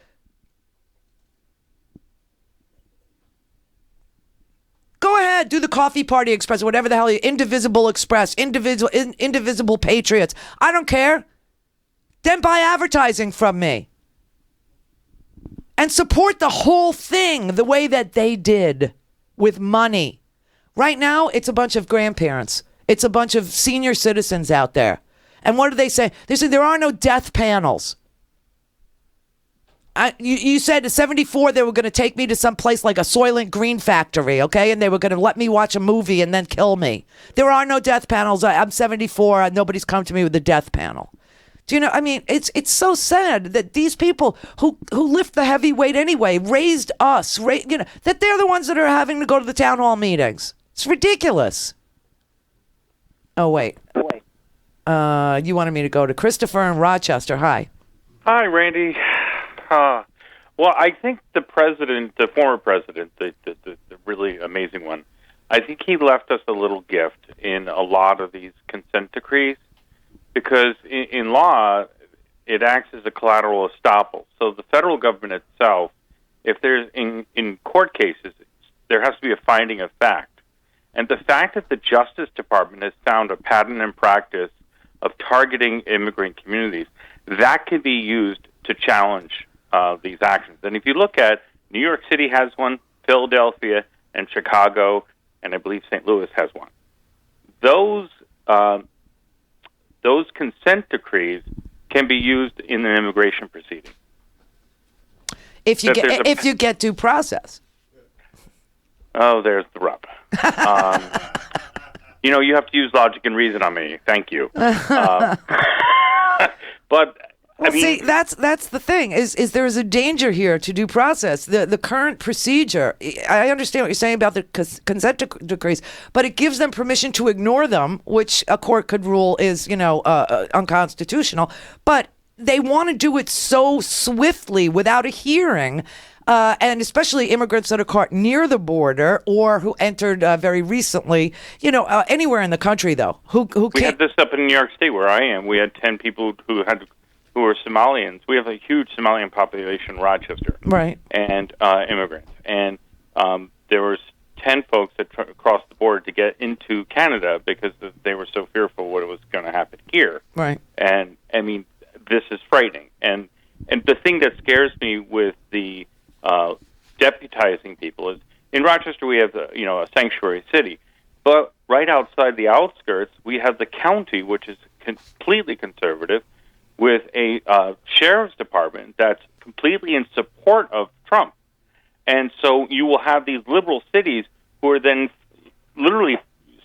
Go ahead, do the Coffee Party Express, whatever the hell Indivisible Express, Indivisible Patriots. I don't care. Then buy advertising from me. And support the whole thing the way that they did, with money. Right now, it's a bunch of grandparents. It's a bunch of senior citizens out there. And what do they say? They say there are no death panels. You said at 74 they were going to take me to some place like a Soylent Green factory, okay? And they were going to let me watch a movie and then kill me. There are no death panels. I'm 74. Nobody's come to me with a death panel. Do you know? I mean, it's so sad that these people who lift the heavy weight anyway, raised us, that they're the ones that are having to go to the town hall meetings. It's ridiculous. Oh, wait. You wanted me to go to Christopher in Rochester. Hi. Hi, Randy. Well, I think the former president, the really amazing one, I think he left us a little gift in a lot of these consent decrees, because in law, it acts as a collateral estoppel. So the federal government itself, if there's in court cases, there has to be a finding of fact. And the fact that the Justice Department has found a pattern and practice of targeting immigrant communities, that can be used to challenge these actions. And if you look at New York City has one, Philadelphia and Chicago, and I believe St. Louis has one. Those consent decrees can be used in an immigration proceeding. If you get due process. Oh, there's the rub. You have to use logic and reason on me. Thank you. But see, that's the thing. Is there is a danger here to due process. The current procedure. I understand what you're saying about the consent decrees, but it gives them permission to ignore them, which a court could rule is unconstitutional. But they want to do it so swiftly without a hearing. And especially immigrants that are caught near the border or who entered very recently, anywhere in the country, though. We had this up in New York State where I am. We had 10 people who were Somalians. We have a huge Somalian population in Rochester. Right. And immigrants. And there was 10 folks that crossed the border to get into Canada because they were so fearful what was going to happen here. Right. And, I mean, this is frightening. And the thing that scares me with the deputizing people is in Rochester we have a sanctuary city, but right outside the outskirts we have the county, which is completely conservative, with a sheriff's department that's completely in support of Trump. And so you will have these liberal cities who are then literally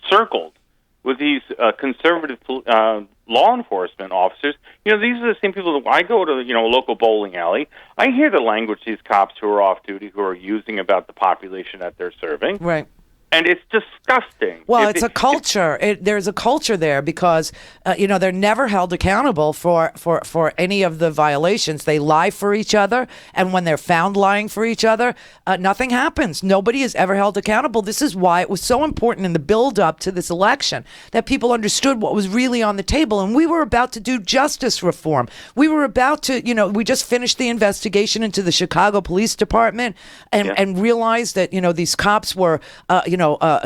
circled with these conservative law enforcement officers. These are the same people that I go to, a local bowling alley. I hear the language these cops who are off duty who are using about the population that they're serving. Right. And it's disgusting. Well, it's a culture. There's a culture there because, they're never held accountable for any of the violations. They lie for each other. And when they're found lying for each other, nothing happens. Nobody is ever held accountable. This is why it was so important in the build up to this election that people understood what was really on the table. And we were about to do justice reform. We were about to, we just finished the investigation into the Chicago Police Department and realized that, these cops were,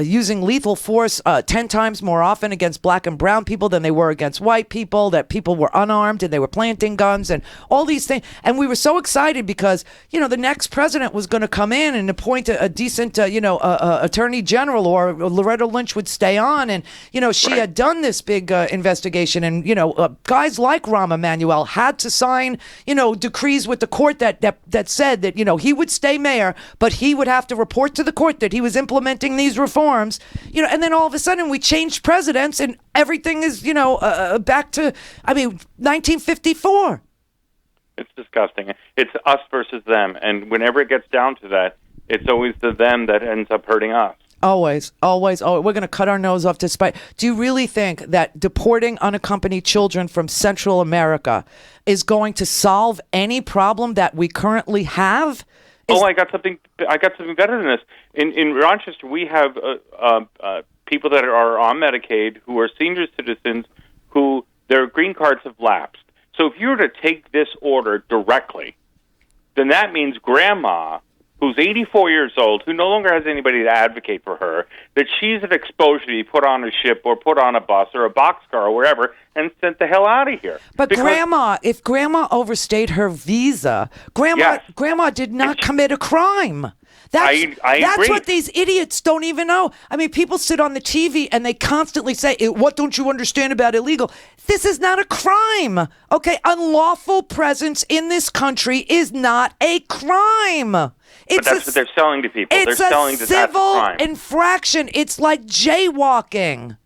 using lethal force 10 times more often against black and brown people than they were against white people, that people were unarmed and they were planting guns and all these things. And we were so excited because, the next president was going to come in and appoint a decent, attorney general, or Loretta Lynch would stay on. And, she had done this big investigation. And, guys like Rahm Emanuel had to sign, decrees with the court that said that, he would stay mayor, but he would have to report to the court that he was implementing these reforms, and then all of a sudden we changed presidents and everything is, back to, 1954. It's disgusting. It's us versus them. And whenever it gets down to that, it's always the them that ends up hurting us. Always. We're going to cut our nose off to spite. Do you really think that deporting unaccompanied children from Central America is going to solve any problem that we currently have? I got something better than this. In Rochester, we have people that are on Medicaid who are senior citizens who their green cards have lapsed. So if you were to take this order directly, then that means Grandma, who's 84 years old, who no longer has anybody to advocate for her, that she's an exposure to be put on a ship or put on a bus or a boxcar or wherever and sent the hell out of here. But if Grandma overstayed her visa, Grandma did not commit a crime. I That's agree. what these idiots don't even know. People sit on the TV and they constantly say, what don't you understand about illegal? This is not a crime. Okay, unlawful presence in this country is not a crime. But that's what they're selling to people. It's they're selling a that that's a civil crime. infraction. It's like jaywalking.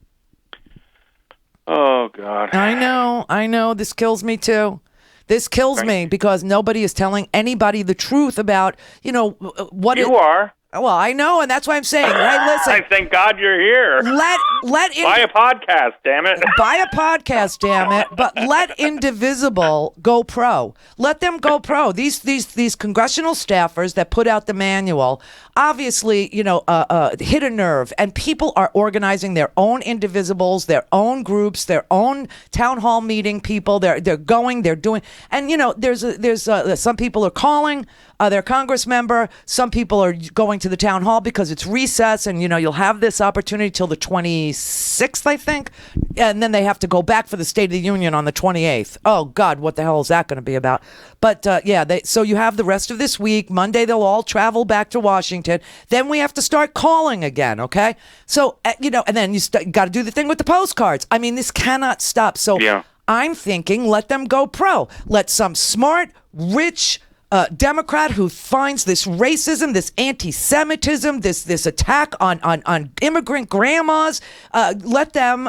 Oh, God. I know. This kills me, too. This kills me because nobody is telling anybody the truth about, what you are. Well, I know, and that's why I'm saying, hey, listen. Thank God you're here. Buy a podcast, damn it. Buy a podcast, damn it. But let Indivisible go pro. Let them go pro. These congressional staffers that put out the manual obviously, hit a nerve, and people are organizing their own Indivisibles, their own groups, their own town hall meeting people. They're doing, and there's some people are calling their Congress member. Some people are going to the town hall because it's recess, and you'll have this opportunity till the 26th, I think, and then they have to go back for the State of the Union on the 28th. Oh God, what the hell is that going to be about? But so you have the rest of this week. Monday they'll all travel back to Washington. Then we have to start calling again. Okay, so and then you got to do the thing with the postcards. This cannot stop. So I'm thinking, let them go pro. Let some smart, rich Democrat who finds this racism, this anti-Semitism, this attack on immigrant grandmas, let them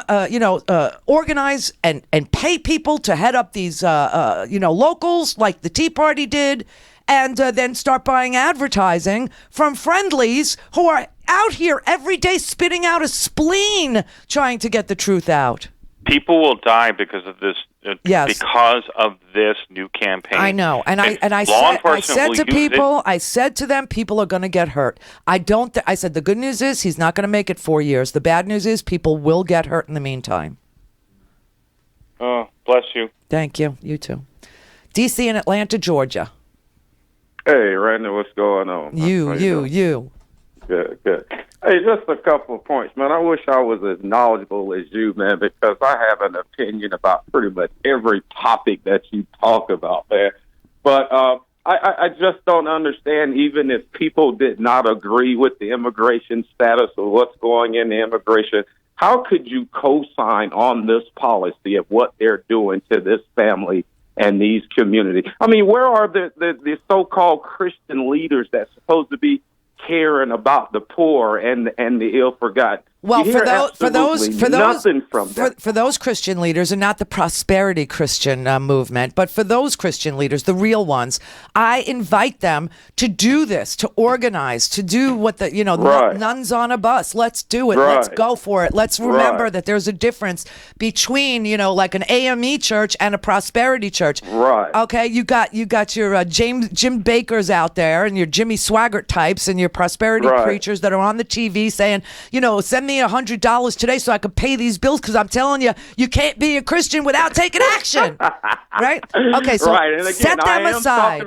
organize and pay people to head up these locals like the Tea Party did, and then start buying advertising from friendlies who are out here every day spitting out a spleen trying to get the truth out. People will die because of this. Yes. Because of this new campaign. I know, and I said to them, people are going to get hurt. I said the good news is he's not going to make it 4 years. The bad news is people will get hurt in the meantime. Oh, bless you. Thank you. You too. DC and Atlanta, Georgia. Hey, Randy, what's going on? You. Good. Hey, just a couple of points, man. I wish I was as knowledgeable as you, man, because I have an opinion about pretty much every topic that you talk about, man. But I just don't understand, even if people did not agree with the immigration status or what's going in the immigration, how could you co-sign on this policy of what they're doing to this family and these communities? Where are the so-called Christian leaders that's supposed to be caring about the poor and the ill-forgotten? Well, for those Christian leaders, and not the prosperity Christian movement, but for those Christian leaders, the real ones, I invite them to do this, to organize, to do what the nuns on a bus. Let's do it. Right. Let's go for it. Let's remember that there's a difference between like an AME church and a prosperity church. Right. Okay. You got your Jim Bakers out there and your Jimmy Swaggart types and your prosperity preachers that are on the TV saying, send me $100 today so I can pay these bills, because I'm telling you, you can't be a Christian without taking action. Right? Okay, so and again, set them aside.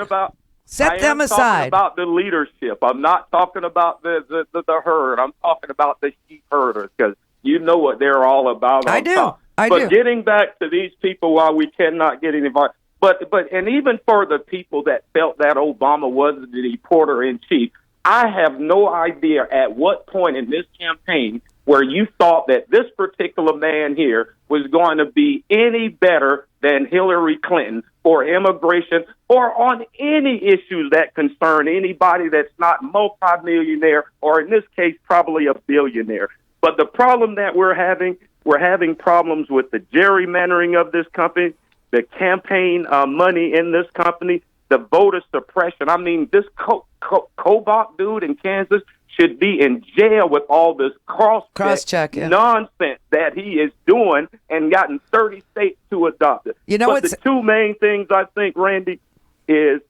Set them aside. I'm talking about the leadership. I'm not talking about the herd. I'm talking about the sheep herders, because you know what they're all about. I do. But getting back to these people, while we cannot get involved, but even for the people that felt that Obama was the reporter in chief, I have no idea at what point in this campaign where you thought that this particular man here was going to be any better than Hillary Clinton, or immigration or on any issues that concern anybody that's not multimillionaire or in this case probably a billionaire. But the problem that we're having problems with the gerrymandering of this company, the campaign money in this company, the voter suppression. I mean, this Kobach dude in Kansas should be in jail with all this cross-check nonsense that he is doing and gotten 30 states to adopt it. But the two main things I think, Randy, is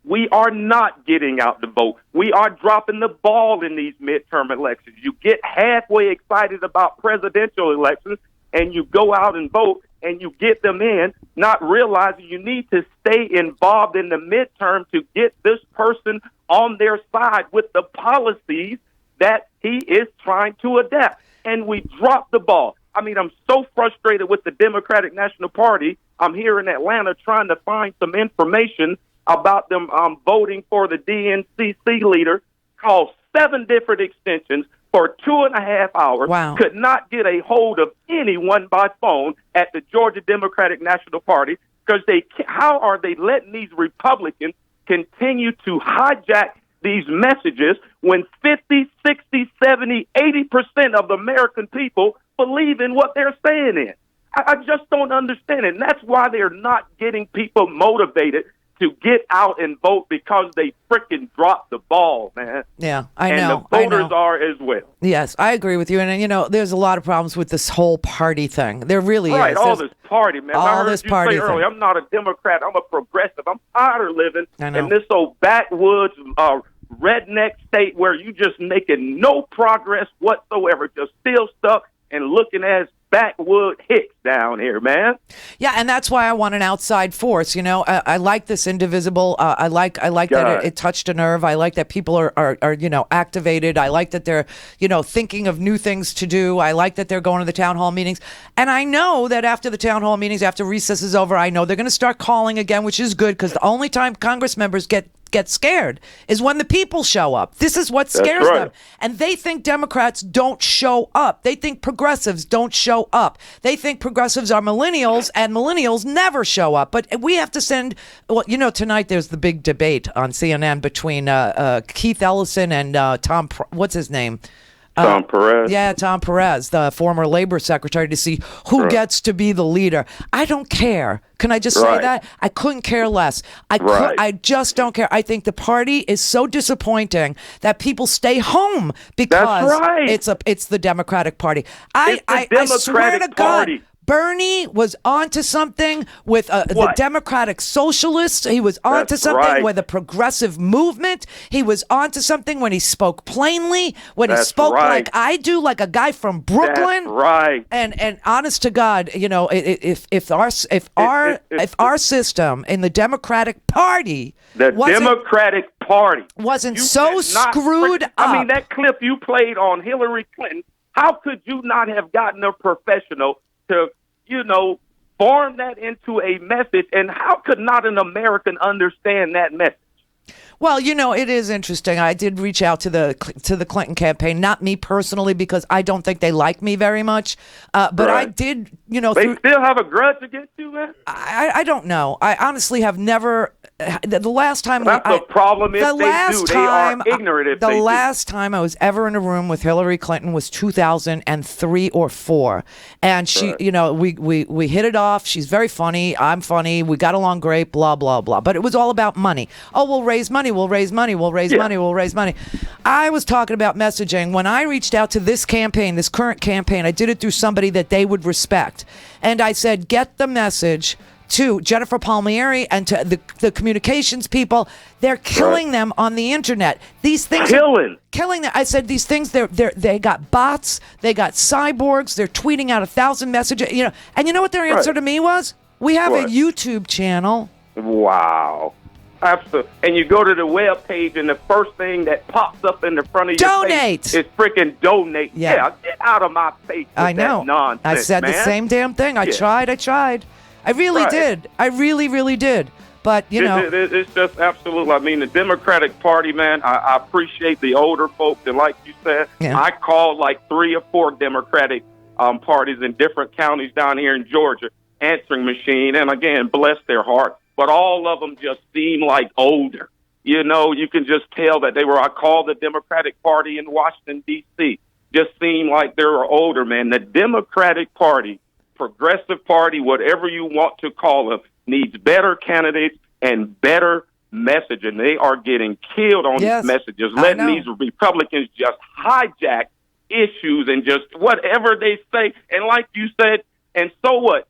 we are not getting out to vote. We are dropping the ball in these midterm elections. You get halfway excited about presidential elections and you go out and vote and you get them in, not realizing you need to stay involved in the midterm to get this person on their side with the policies that he is trying to adapt. And we dropped the ball. I mean, I'm so frustrated with the Democratic National Party. I'm here in Atlanta trying to find some information about them voting for the DNCC leader, called 7 different extensions for 2.5 hours. Wow. Could not get a hold of anyone by phone at the Georgia Democratic National Party because how are they letting these Republicans continue to hijack these messages when 50, 60, 70, 80% of the American people believe in what they're saying in? I just don't understand it. And that's why they're not getting people motivated to get out and vote because they freaking dropped the ball, man. Yeah, I know. And the voters are as well. Yes, I agree with you. And, there's a lot of problems with this whole party thing. There really is. Right, all this party, man. All I heard this you party say earlier, I'm not a Democrat. I'm a progressive. I'm tired of living in this old backwoods redneck state where you just making no progress whatsoever, just steal stuff and looking as backwood hicks down here, man. Yeah, and that's why I want an outside force. I like this indivisible. I like that it touched a nerve. I like that people are activated. I like that they're thinking of new things to do. I like that they're going to the town hall meetings. And I know that after the town hall meetings, after recess is over, I know they're going to start calling again, which is good because the only time Congress members get scared is when the people show up. This is what scares them. And they think Democrats don't show up. They think progressives don't show up. They think progressives are millennials and millennials never show up. But we have to send, tonight there's the big debate on CNN between Keith Ellison and Tom, what's his name? Tom Perez. Yeah, Tom Perez, the former labor secretary, to see who gets to be the leader. I don't care. Can I just say that? I couldn't care less. I just don't care. I think the party is so disappointing that people stay home because it's the Democratic Party. I swear to God, Bernie was onto something with the Democratic Socialists. He was onto something with a progressive movement. He was onto something when he spoke plainly, when he spoke like I do, like a guy from Brooklyn. That's right. And honest to God, if our system in the Democratic Party, Democratic Party wasn't so screwed up. I mean, that clip you played on Hillary Clinton. How could you not have gotten a professional to, form that into a message, and how could not an American understand that message? Well, it is interesting. I did reach out to the Clinton campaign, not me personally, because I don't think they like me very much. But I did, They still have a grudge against you, man? I don't know. I honestly have never. The last time that's the problem. If they are ignorant. If the last time I was ever in a room with Hillary Clinton was 2003 or 4, and she, we hit it off. She's very funny. I'm funny. We got along great. Blah blah blah. But it was all about money. Oh, we'll raise money. We'll raise money. We'll raise money. We'll raise money. I was talking about messaging when I reached out to this campaign, this current campaign. I did it through somebody that they would respect, and I said, get the message to Jennifer Palmieri and to the communications people. They're killing them on the internet. These things killing them. I said these things. They got bots. They got cyborgs. They're tweeting out 1,000 messages. And you know what their answer to me was? We have a YouTube channel. Wow. Absolutely. And you go to the web page, and the first thing that pops up in the front of your face is freaking donate. Yeah, get out of my face with I know. that nonsense, I said the same damn thing. I tried. I really did. I really, really did. But, It's just absolutely. I mean, the Democratic Party, man, I appreciate the older folks. And like you said, I called like 3 or 4 Democratic parties in different counties down here in Georgia. answering machine. And again, bless their heart, but all of them just seem like older. You know, you can just tell that I called the Democratic Party in Washington, D.C., just seem like they were older, man. The Democratic Party, Progressive Party, whatever you want to call them, needs better candidates and better messaging. They are getting killed on these messages, letting these Republicans just hijack issues and just whatever they say. And like you said, and so what?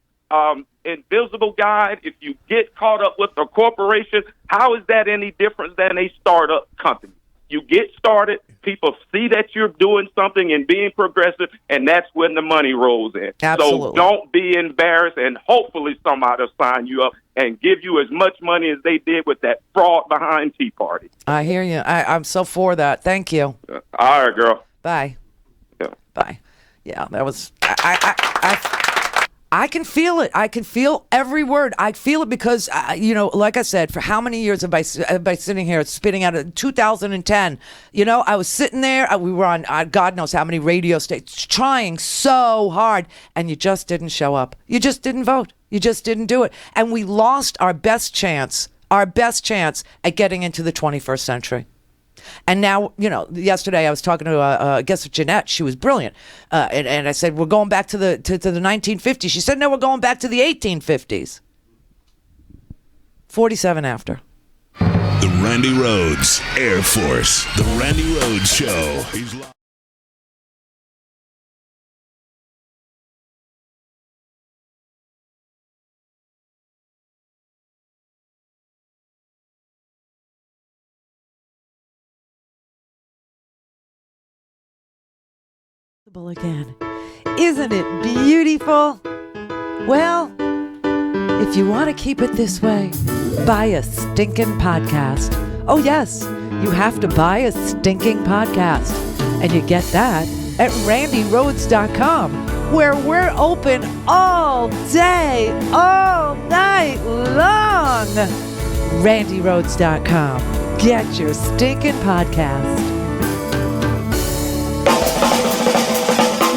Invisible Guide, if you get caught up with a corporation, how is that any different than a startup company? You get started, people see that you're doing something and being progressive, and that's when the money rolls in. Absolutely. So don't be embarrassed, and hopefully somebody will sign you up and give you as much money as they did with that fraud behind Tea Party. I hear you. I'm so for that. Thank you. All right, girl. Bye. Yeah. Bye. Yeah, that was... I can feel it. I can feel every word. I feel it because, like I said, for how many years have I sitting here spitting out of 2010? I was sitting there. We were on God knows how many radio stations trying so hard, and you just didn't show up. You just didn't vote. You just didn't do it. And we lost our best chance at getting into the 21st century. And now, yesterday I was talking to I guess Jeanette. She was brilliant, and I said, we're going back to the 1950s. She said, no, we're going back to the 1850s. 47 after. The Randi Rhodes Air Force. The Randi Rhodes Show. He's live. Again. Isn't it beautiful? Well, if you want to keep it this way, buy a stinking podcast. Oh yes, you have to buy a stinking podcast. And you get that at RandiRhodes.com, where we're open all day, all night long. RandiRhodes.com. Get your stinking podcast.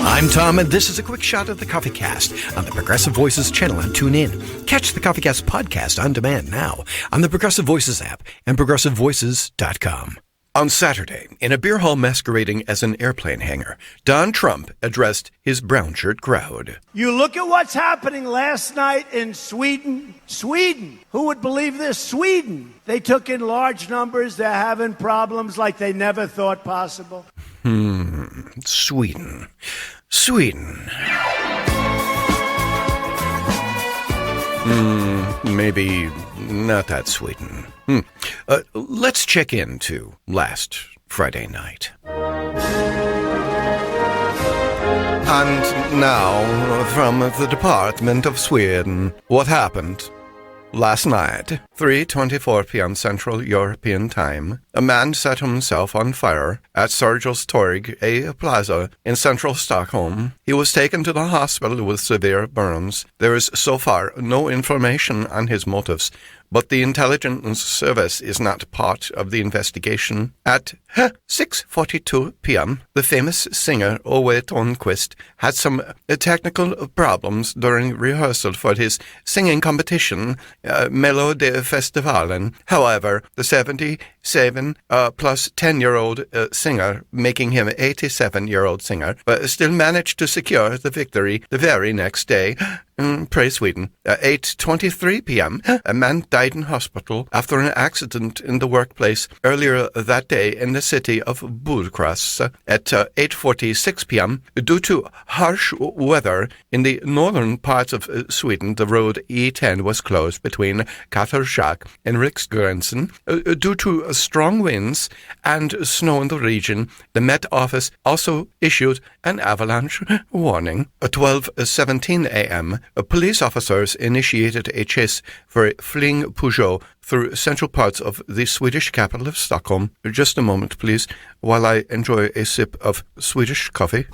I'm Tom, and this is a quick shot of the Coffee Cast on the Progressive Voices channel on TuneIn. Catch the Coffee Cast podcast on demand now on the Progressive Voices app and ProgressiveVoices.com. On Saturday, in a beer hall masquerading as an airplane hangar, Don Trump addressed his brown shirt crowd. You look at what's happening last night in Sweden. Sweden. Who would believe this? Sweden. They took in large numbers. They're having problems like they never thought possible. Sweden. Maybe not that Sweden. Let's check into last Friday night. And now, from the Department of Sweden, what happened? Last night, 3:24 p.m. Central European Time, a man set himself on fire at Sergels Torg, a plaza in central Stockholm. He was taken to the hospital with severe burns. There is so far no information on his motives, but the intelligence service is not part of the investigation. At 6:42 p.m., the famous singer Ove Thörnqvist had some technical problems during rehearsal for his singing competition, Melodifestivalen. However, the 77 plus 10-year-old singer, making him 87-year-old singer, still managed to secure the victory the very next day. Praise Sweden. 8:23 p.m., a man died in hospital after an accident in the workplace earlier that day in the city of Burkras. At 8:46 p.m., due to harsh weather in the northern parts of Sweden, the road E10 was closed between Kattersjak and Riksgränsen. Due to strong winds and snow in the region, the Met Office also issued an avalanche warning. At 12:17 a.m., police officers initiated a chase for a fleeing Peugeot through central parts of the Swedish capital of Stockholm. Just a moment, please, while I enjoy a sip of Swedish coffee.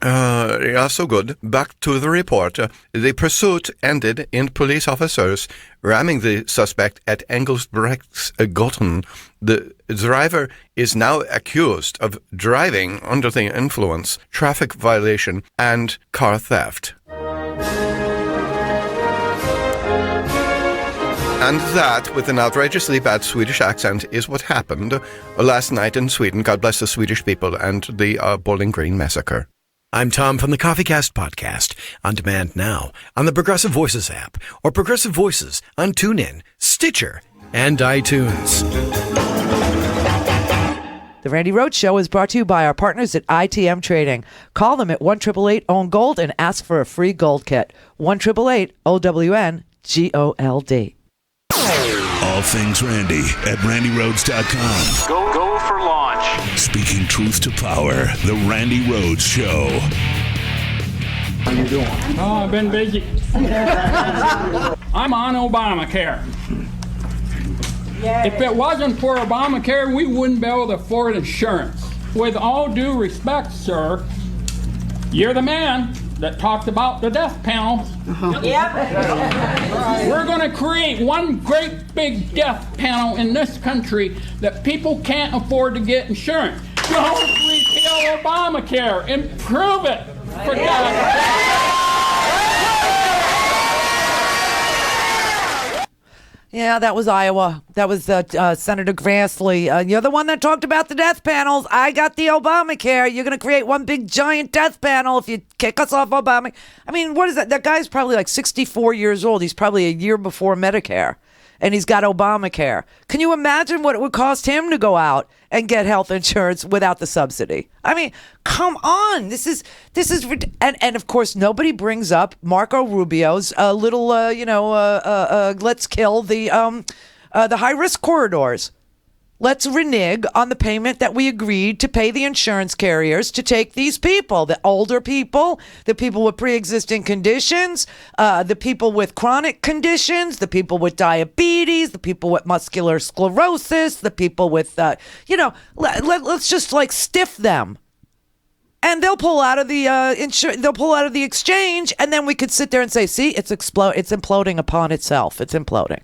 Yeah, so good. Back to the report. The pursuit ended in police officers ramming the suspect at Engelsbrektsgatan. The driver is now accused of driving under the influence, traffic violation, and car theft. And that, with an outrageously bad Swedish accent, is what happened last night in Sweden. God bless the Swedish people and the Bowling Green massacre. I'm Tom from the CoffeeCast podcast, on demand now on the Progressive Voices app or Progressive Voices on TuneIn, Stitcher, and iTunes. The Randy Rhodes Show is brought to you by our partners at ITM Trading. Call them at 1-888-OWN-GOLD and ask for a free gold kit. 1-888-OWN-GOLD. All things Randy at randyrhodes.com. Go for launch. Speaking truth to power, the Randy Rhodes Show. How you doing? Oh, I've been busy. I'm on Obamacare. If it wasn't for Obamacare, we wouldn't be able to afford insurance. With all due respect, sir, you're the man that talked about the death panel. Yep. We're going to create one great big death panel in this country that people can't afford to get insurance. Don't repeal Obamacare. Improve it, for God's sake. Yeah, that was Iowa. That was Senator Grassley. You're the one that talked about the death panels. I got the Obamacare. You're going to create one big giant death panel if you kick us off Obamacare. I mean, what is that? That guy's probably like 64 years old. He's probably a year before Medicare. And he's got Obamacare. Can you imagine what it would cost him to go out and get health insurance without the subsidy? I mean, come on. This is and of course nobody brings up Marco Rubio's little let's kill the high risk corridors. Let's renege on the payment that we agreed to pay the insurance carriers to take these people, the older people, the people with pre-existing conditions, the people with chronic conditions, the people with diabetes, the people with muscular sclerosis, the people with, let's just like stiff them. And they'll pull out of the they'll pull out of the exchange, and then we could sit there and say, see, it's imploding upon itself. It's imploding.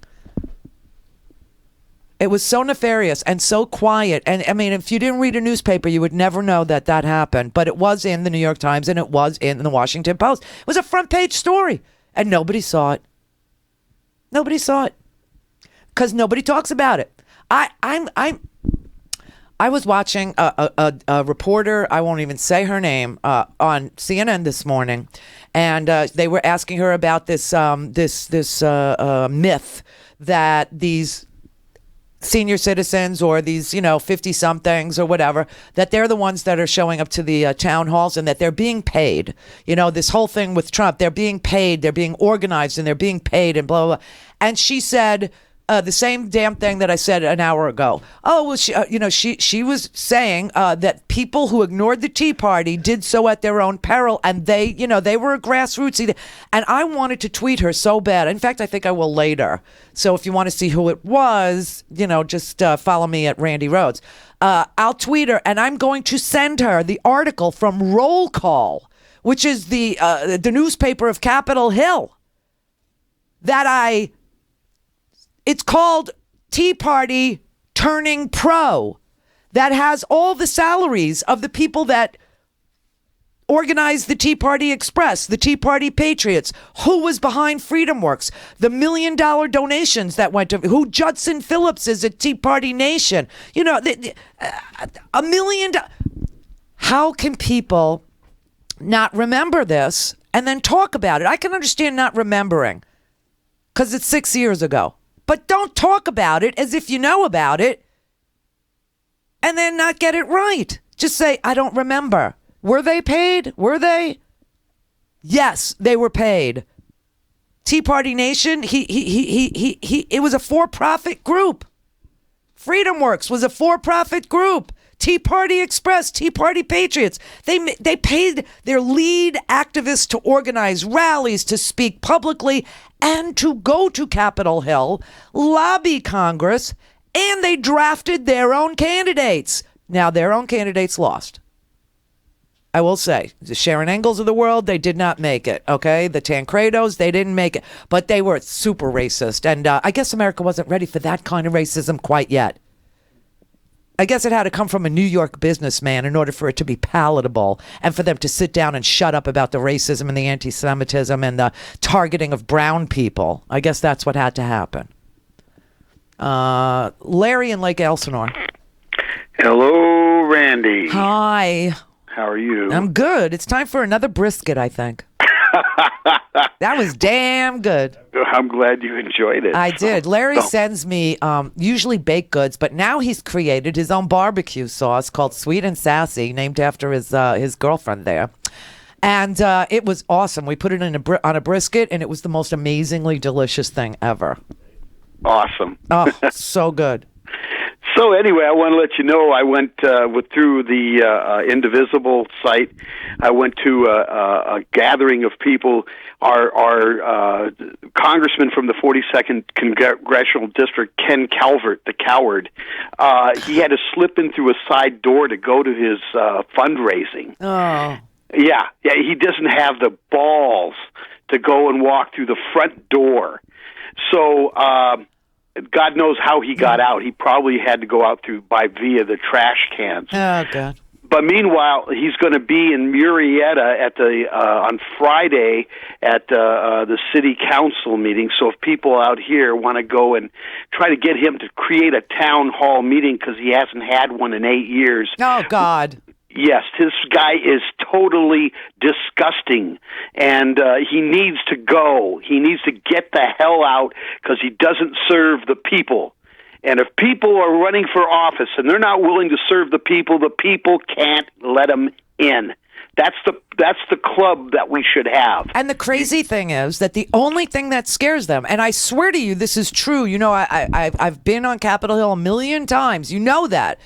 It was so nefarious and so quiet. And I mean, if you didn't read a newspaper, you would never know that happened. But it was in the New York Times and it was in the Washington Post. It was a front page story and nobody saw it. Nobody saw it because nobody talks about it. I was watching a reporter, I won't even say her name, on CNN this morning, and they were asking her about this myth that these senior citizens or these 50-somethings or whatever, that they're the ones that are showing up to the town halls and that they're being paid. This whole thing with Trump, they're being paid, they're being organized, and they're being paid and blah, blah, blah. And she said the same damn thing that I said an hour ago. Oh, well, she was saying that people who ignored the Tea Party did so at their own peril, and they were a grassroots. And I wanted to tweet her so bad. In fact, I think I will later. So if you want to see who it was, just follow me at Randy Rhodes. I'll tweet her, and I'm going to send her the article from Roll Call, which is the newspaper of Capitol Hill, it's called Tea Party Turning Pro, that has all the salaries of the people that organized the Tea Party Express, the Tea Party Patriots, who was behind Freedom Works, the $1 million donations that went to, who Judson Phillips is at Tea Party Nation. $1 million. How can people not remember this and then talk about it? I can understand not remembering because it's 6 years ago. But don't talk about it as if you know about it and then not get it right. Just say, I don't remember. Were they paid? Were they? Yes, they were paid. Tea Party Nation, it was a for-profit group. Freedom Works was a for-profit group. Tea Party Express, Tea Party Patriots. They paid their lead activists to organize rallies, to speak publicly, and to go to Capitol Hill, lobby Congress, and they drafted their own candidates. Now, their own candidates lost. I will say, the Sharon Engels of the world, they did not make it, okay? The Tancredos, they didn't make it. But they were super racist, and I guess America wasn't ready for that kind of racism quite yet. I guess it had to come from a New York businessman in order for it to be palatable and for them to sit down and shut up about the racism and the anti-Semitism and the targeting of brown people. I guess that's what had to happen. Larry in Lake Elsinore. Hello, Randy. Hi. How are you? I'm good. It's time for another brisket, I think. That was damn good. I'm glad you enjoyed it. I did. Larry sends me usually baked goods, but now he's created his own barbecue sauce called Sweet and Sassy, named after his girlfriend there. And it was awesome. We put it in on a brisket, and it was the most amazingly delicious thing ever. Awesome. Oh, so good. So anyway, I want to let you know I went through the Indivisible site. I went to a gathering of people. Our congressman from the 42nd Congressional District, Ken Calvert, the coward, he had to slip in through a side door to go to his fundraising. Oh. Yeah, he doesn't have the balls to go and walk through the front door. So God knows how he got out. He probably had to go out via the trash cans. Oh, God. But meanwhile, he's going to be in Murrieta at on Friday at the city council meeting. So if people out here want to go and try to get him to create a town hall meeting because he hasn't had one in 8 years. Oh, God. Yes, this guy is totally disgusting, and he needs to go. He needs to get the hell out because he doesn't serve the people. And if people are running for office and they're not willing to serve the people can't let them in. That's the club that we should have. And the crazy thing is that the only thing that scares them, and I swear to you, this is true. You know, I've been on Capitol Hill a million times. You know that.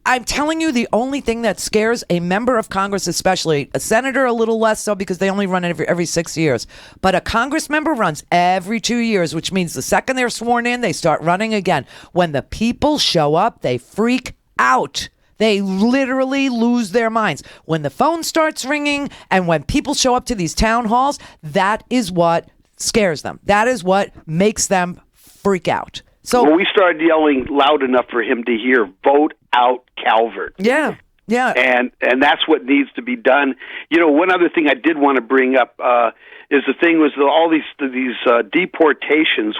I'm telling you, the only thing that scares a member of Congress, especially a senator, a little less so because they only run every 6 years, but a Congress member runs every 2 years, which means the second they're sworn in, they start running again. When the people show up, they freak out. They literally lose their minds. When the phone starts ringing and when people show up to these town halls, that is what scares them. That is what makes them freak out. So we started yelling loud enough for him to hear, "Vote out Calvert." Yeah. And that's what needs to be done. You know, one other thing I did want to bring up is the thing was all these deportations.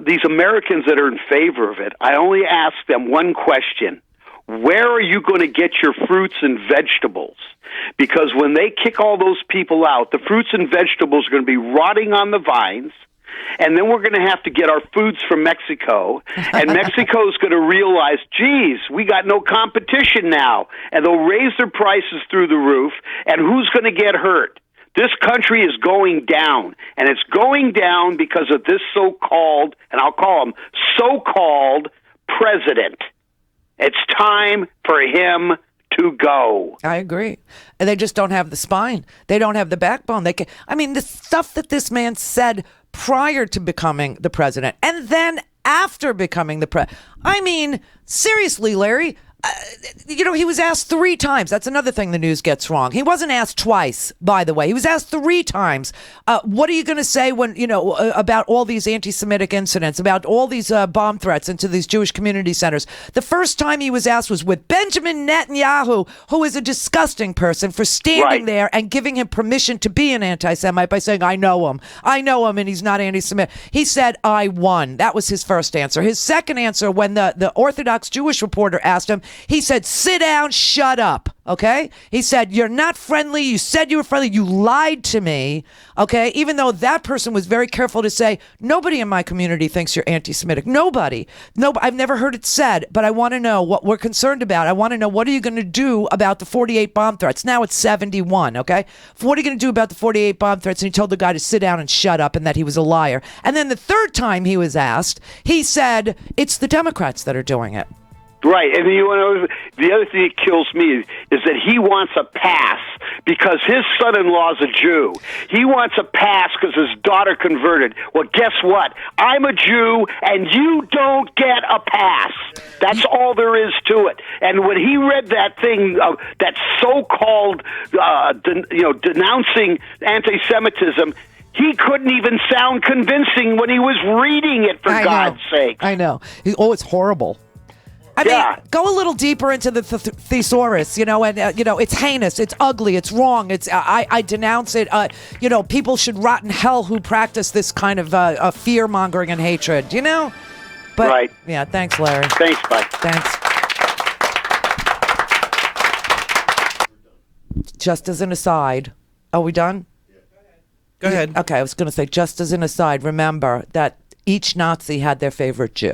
These Americans that are in favor of it, I only ask them one question: where are you going to get your fruits and vegetables? Because when they kick all those people out, the fruits and vegetables are going to be rotting on the vines. And then we're going to have to get our foods from Mexico. And Mexico's going to realize, geez, we got no competition now. And they'll raise their prices through the roof. And who's going to get hurt? This country is going down. And it's going down because of this so-called, and I'll call him so-called president. It's time for him to go. I agree. And they just don't have the spine. They don't have the backbone. The stuff that this man said prior to becoming the president and then after becoming the president. I mean, seriously, Larry, he was asked 3 times. That's another thing the news gets wrong. He wasn't asked twice, by the way. He was asked 3 times. What are you going to say when, about all these anti-Semitic incidents, about all these bomb threats into these Jewish community centers? The first time he was asked was with Benjamin Netanyahu, who is a disgusting person, for standing there and giving him permission to be an anti-Semite by saying, I know him, and he's not anti-Semitic. He said, I won. That was his first answer. His second answer, when the Orthodox Jewish reporter asked him, he said, sit down, shut up, okay? He said, you're not friendly. You said you were friendly. You lied to me, okay? Even though that person was very careful to say, nobody in my community thinks you're anti-Semitic. Nobody. No, I've never heard it said, but I want to know what we're concerned about. I want to know, what are you going to do about the 48 bomb threats? Now it's 71, okay? What are you going to do about the 48 bomb threats? And he told the guy to sit down and shut up and that he was a liar. And then the third time he was asked, he said, it's the Democrats that are doing it. Right, and the other thing that kills me is that he wants a pass because his son-in-law is a Jew. He wants a pass because his daughter converted. Well, guess what? I'm a Jew, and you don't get a pass. That's all there is to it. And when he read that thing, that so-called, denouncing anti-Semitism, he couldn't even sound convincing when he was reading it, for God's sake. I know. It's horrible. I mean, go a little deeper into the thesaurus, and it's heinous, it's ugly, it's wrong. I denounce it. People should rot in hell who practice this kind of fear mongering and hatred. But, right. Yeah, thanks, Larry. Thanks, bye. Thanks. Just as an aside, are we done? Go ahead. Okay, I was going to say, just as an aside, remember that each Nazi had their favorite Jew.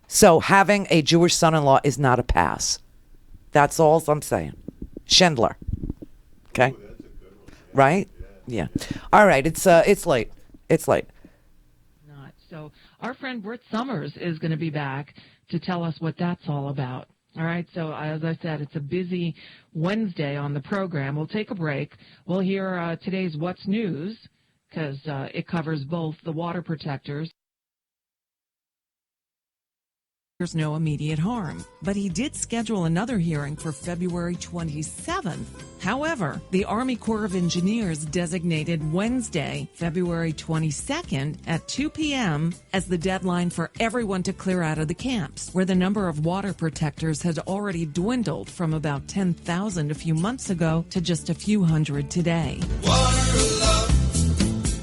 So having a Jewish son-in-law is not a pass. That's all I'm saying. Schindler. Okay? Right? Yeah. All right, it's late. It's late. So our friend Britt Summers is going to be back to tell us what that's all about. All right, so as I said, it's a busy Wednesday on the program. We'll take a break. We'll hear today's What's News, because it covers both the water protectors. There's no immediate harm, but he did schedule another hearing for February 27th. However, the Army Corps of Engineers designated Wednesday, February 22nd at 2 p.m. as the deadline for everyone to clear out of the camps, where the number of water protectors had already dwindled from about 10,000 a few months ago to just a few hundred today. Water love,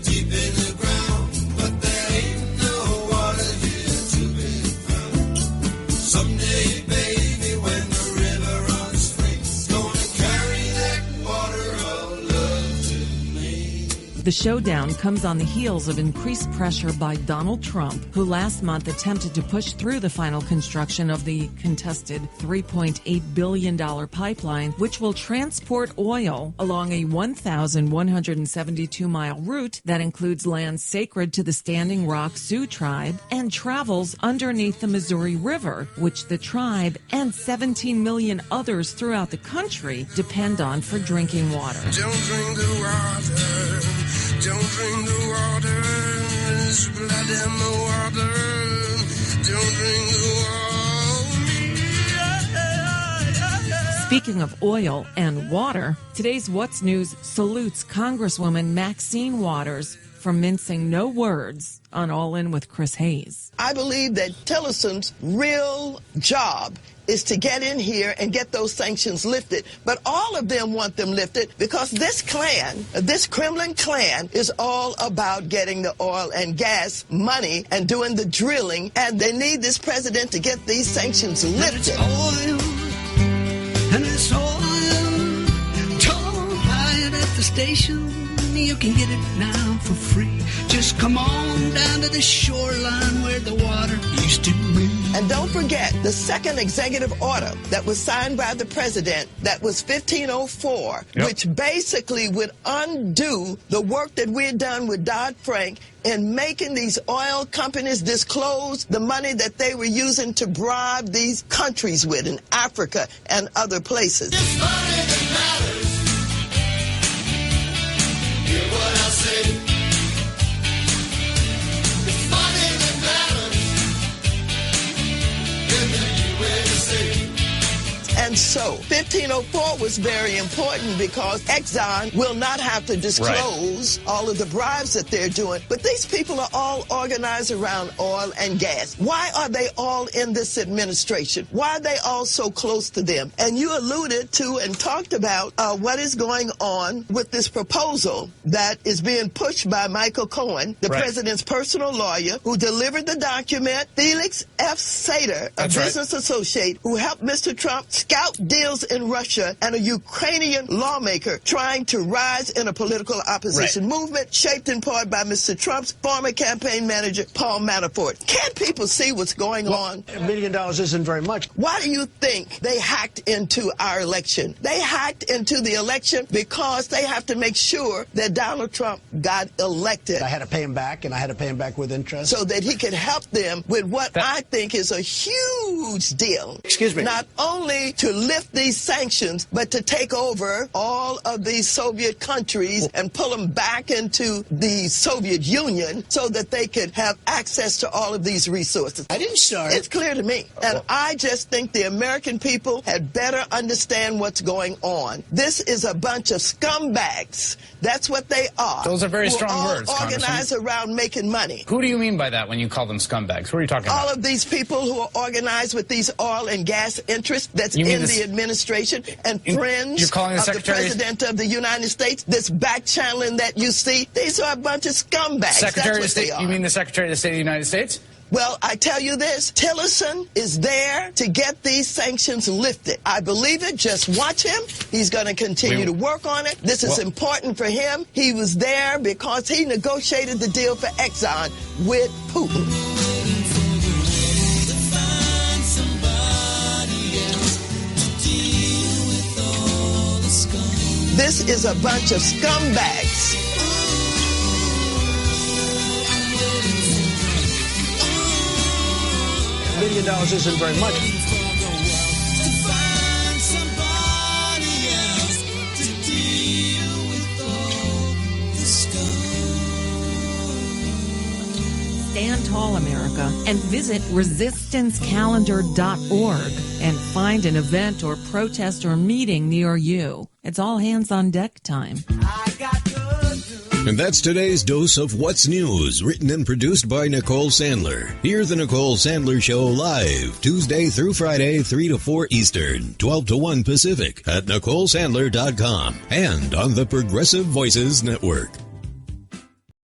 deep in the ground, but there ain't no water here to be found. Someday, baby, when the river runs free, gonna carry that water of love to me. The showdown comes on the heels of increased pressure by Donald Trump, who last month attempted to push through the final construction of the contested $3.8 billion pipeline, which will transport oil along a 1,172-mile route that includes land sacred to the Standing Rock Sioux tribe and travels underneath the Missouri River, which the tribe and 17 million others throughout the country depend on for drinking water. Don't drink the water. Don't drink the water. There's blood in the water. Don't drink the water. Speaking of oil and water, today's What's News salutes Congresswoman Maxine Waters for mincing no words on All In with Chris Hayes. I believe that Tillerson's real job is to get in here and get those sanctions lifted. But all of them want them lifted because this Klan, this Kremlin Klan, is all about getting the oil and gas money and doing the drilling. And they need this president to get these sanctions lifted. And it's oil. Don't buy it at the station. You can get it now for free. Just come on down to the shoreline where the water used to be. And don't forget the second executive order that was signed by the president, that was 1504, which basically would undo the work that we had done with Dodd-Frank in making these oil companies disclose the money that they were using to bribe these countries with in Africa and other places. It's money that matters. Hear what I say. It's money that matters in the USA. And so 1504 was very important because Exxon will not have to disclose all of the bribes that they're doing. But these people are all organized around oil and gas. Why are they all in this administration? Why are they all so close to them? And you alluded to and talked about what is going on with this proposal that is being pushed by Michael Cohen, the president's personal lawyer, who delivered the document, Felix F. Sater, a business associate who helped Mr. Trump scout deals in Russia, and a Ukrainian lawmaker trying to rise in a political opposition movement shaped in part by Mr. Trump's former campaign manager, Paul Manafort. Can't people see what's going on? $1 million isn't very much. Why do you think they hacked into our election? They hacked into the election because they have to make sure that Donald Trump got elected. I had to pay him back, and I had to pay him back with interest. So that he could help them with what I think is a huge deal. Excuse me. Not only to lift these sanctions, but to take over all of these Soviet countries and pull them back into the Soviet Union so that they could have access to all of these resources. I didn't start. It's clear to me. And I just think the American people had better understand what's going on. This is a bunch of scumbags. That's what they are. Those are very strong words, organized around making money. Who do you mean by that when you call them scumbags? Who are you talking about? All of these people who are organized with these oil and gas interests that's in the administration and friends you're calling the of the President of the United States, this back channeling that you see, these are a bunch of scumbags. Secretary That's of State, what they are. you mean the Secretary of State of the United States? Well, I tell you this, Tillerson is there to get these sanctions lifted. I believe it. Just watch him. He's going to continue to work on it. This is important for him. He was there because he negotiated the deal for Exxon with Putin. This is a bunch of scumbags. $1 million isn't very much. Stand tall, America, and visit resistancecalendar.org and find an event or protest or meeting near you. It's all hands on deck time. And that's today's dose of What's News, written and produced by Nicole Sandler. Hear the Nicole Sandler Show live, Tuesday through Friday, 3 to 4 Eastern, 12 to 1 Pacific, at NicoleSandler.com and on the Progressive Voices Network.